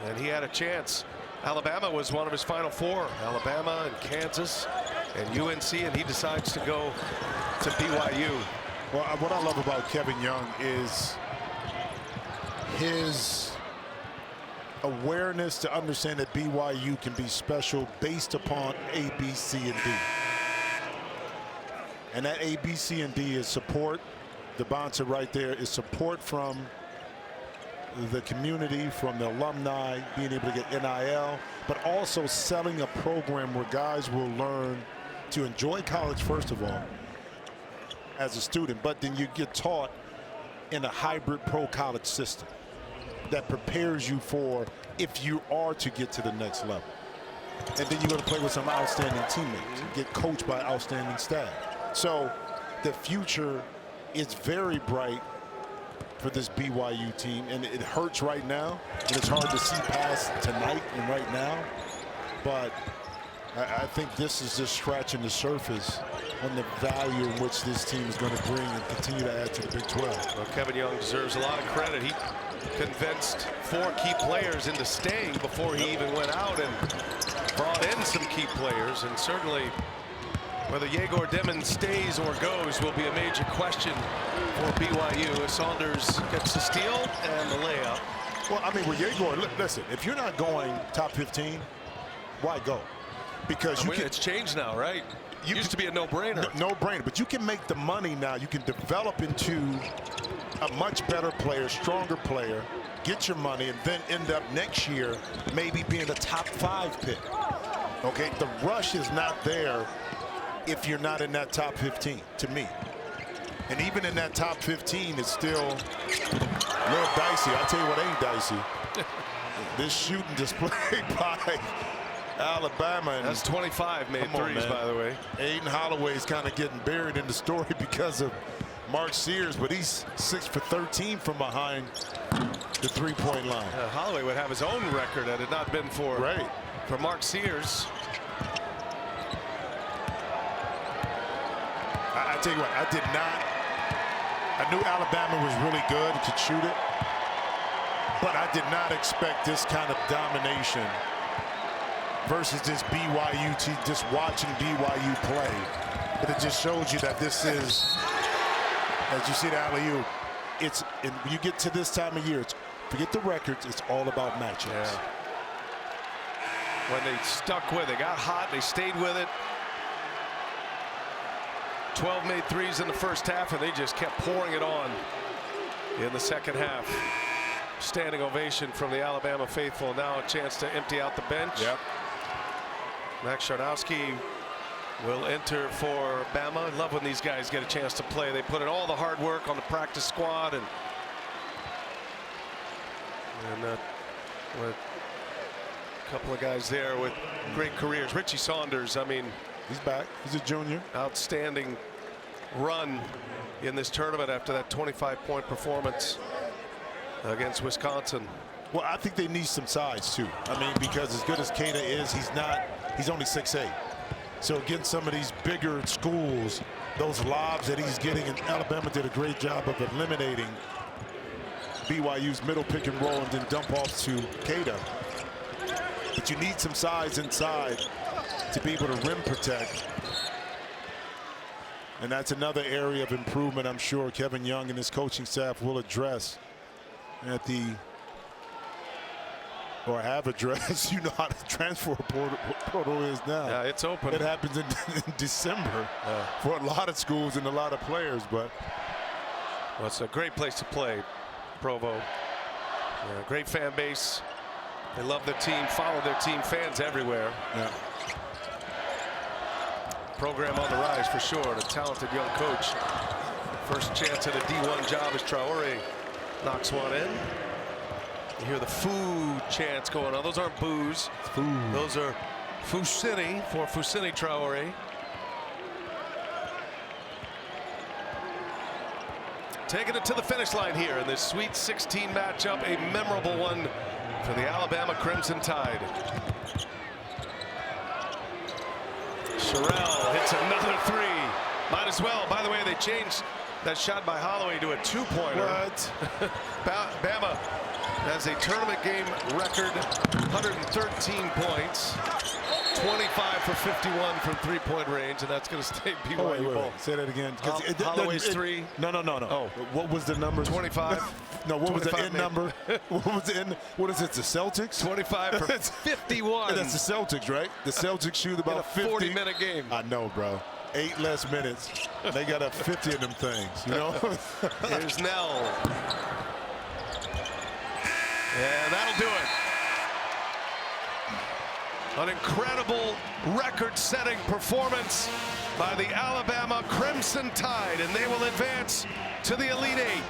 And he had a chance. Alabama was one of his final 4. Alabama and Kansas and UNC, and he decides to go to BYU. Well, what I love about Kevin Young is his awareness to understand that BYU can be special based upon A, B, C, and D. And that A, B, C, and D is support. DeBonsa right there is support from the community, from the alumni, being able to get NIL, but also selling a program where guys will learn to enjoy college, first of all, as a student, but then you get taught in a hybrid pro college system that prepares you for if you are to get to the next level. And then you're going to play with some outstanding teammates, get coached by outstanding staff. So the future is very bright for this BYU team, and it hurts right now, and it's hard to see past tonight and right now, but I think this is just scratching the surface on the value in which this team is going to bring and continue to add to the Big 12. Well, Kevin Young deserves a lot of credit. He convinced 4 key players into staying before he even went out and brought in some key players, and certainly whether Yegor Dimon stays or goes will be a major question for BYU as Saunders gets the steal and the layup. Well, I mean, with Yegor, listen, if you're not going top 15, why go? Because it's changed now, right? It used to be a no-brainer. No-brainer, but you can make the money now. You can develop into a much better player, stronger player, get your money, and then end up next year maybe being a top 5 pick. Okay, the rush is not there if you're not in that top 15, to me. And even in that top 15, it's still a little dicey. I'll tell you what ain't dicey. This shooting display by Alabama. And that's 25 made threes, by the way. Aiden Holloway's kind of getting buried in the story because of Mark Sears, but he's 6 for 13 from behind the 3-point line. Holloway would have his own record had it not been for Mark Sears. I tell you what, I knew Alabama was really good and could shoot it, but I did not expect this kind of domination versus this BYU team, just watching BYU play. But it just shows you that this is, as you see the alley-oop, it's, and when you get to this time of year, it's, forget the records, it's all about matchups. Yeah. When they stuck with it, got hot, they stayed with it. 12 made threes in the first half, and they just kept pouring it on in the second half. Standing ovation from the Alabama faithful. Now a chance to empty out the bench. Yep. Max Charnowski will enter for Bama. I love when these guys get a chance to play. They put in all the hard work on the practice squad, and with a couple of guys there with great careers. Richie Saunders, I mean, he's back. He's a junior. Outstanding run in this tournament after that 25-point performance against Wisconsin. Well, I think they need some size too. I mean, because as good as Keita is, he's only 6'8". So against some of these bigger schools, those lobs that he's getting, and Alabama did a great job of eliminating BYU's middle pick and roll and then dump off to Keita. But you need some size inside to be able to rim protect. And that's another area of improvement I'm sure Kevin Young and his coaching staff will address at the, or have addressed. You know how the transfer portal is now. Yeah, it's open. It happens in December for a lot of schools and a lot of players, but well, it's a great place to play, Provo. Yeah, great fan base. They love their team, follow their team, fans everywhere. Yeah. Program on the rise for sure. A talented young coach. First chance at a D1 job as Traore knocks one in. You hear the foo chants going on. Those aren't boos. Foo. Those are Fusini for Fusini Traore. Taking it to the finish line here in this Sweet 16 matchup, a memorable one for the Alabama Crimson Tide. Sherrell hits another three. Might as well. By the way, they changed that shot by Holloway to a two-pointer. What? Bama has a tournament game record, 113 points, 25 for 51 from three-point range, and that's going to stay BYU. Oh, wait. Say that again. Holloway's three. No. Oh, what was the number? 25. No, what was the end maybe. number? What was the end? What is it? The Celtics? 25 for 51. That's the Celtics, right? The Celtics shoot about 50. 40-minute game. I know, bro. 8 less minutes. They got a 50 of them things, you know? Here's Nell. And that'll do it. An incredible record-setting performance by the Alabama Crimson Tide, and they will advance to the Elite Eight.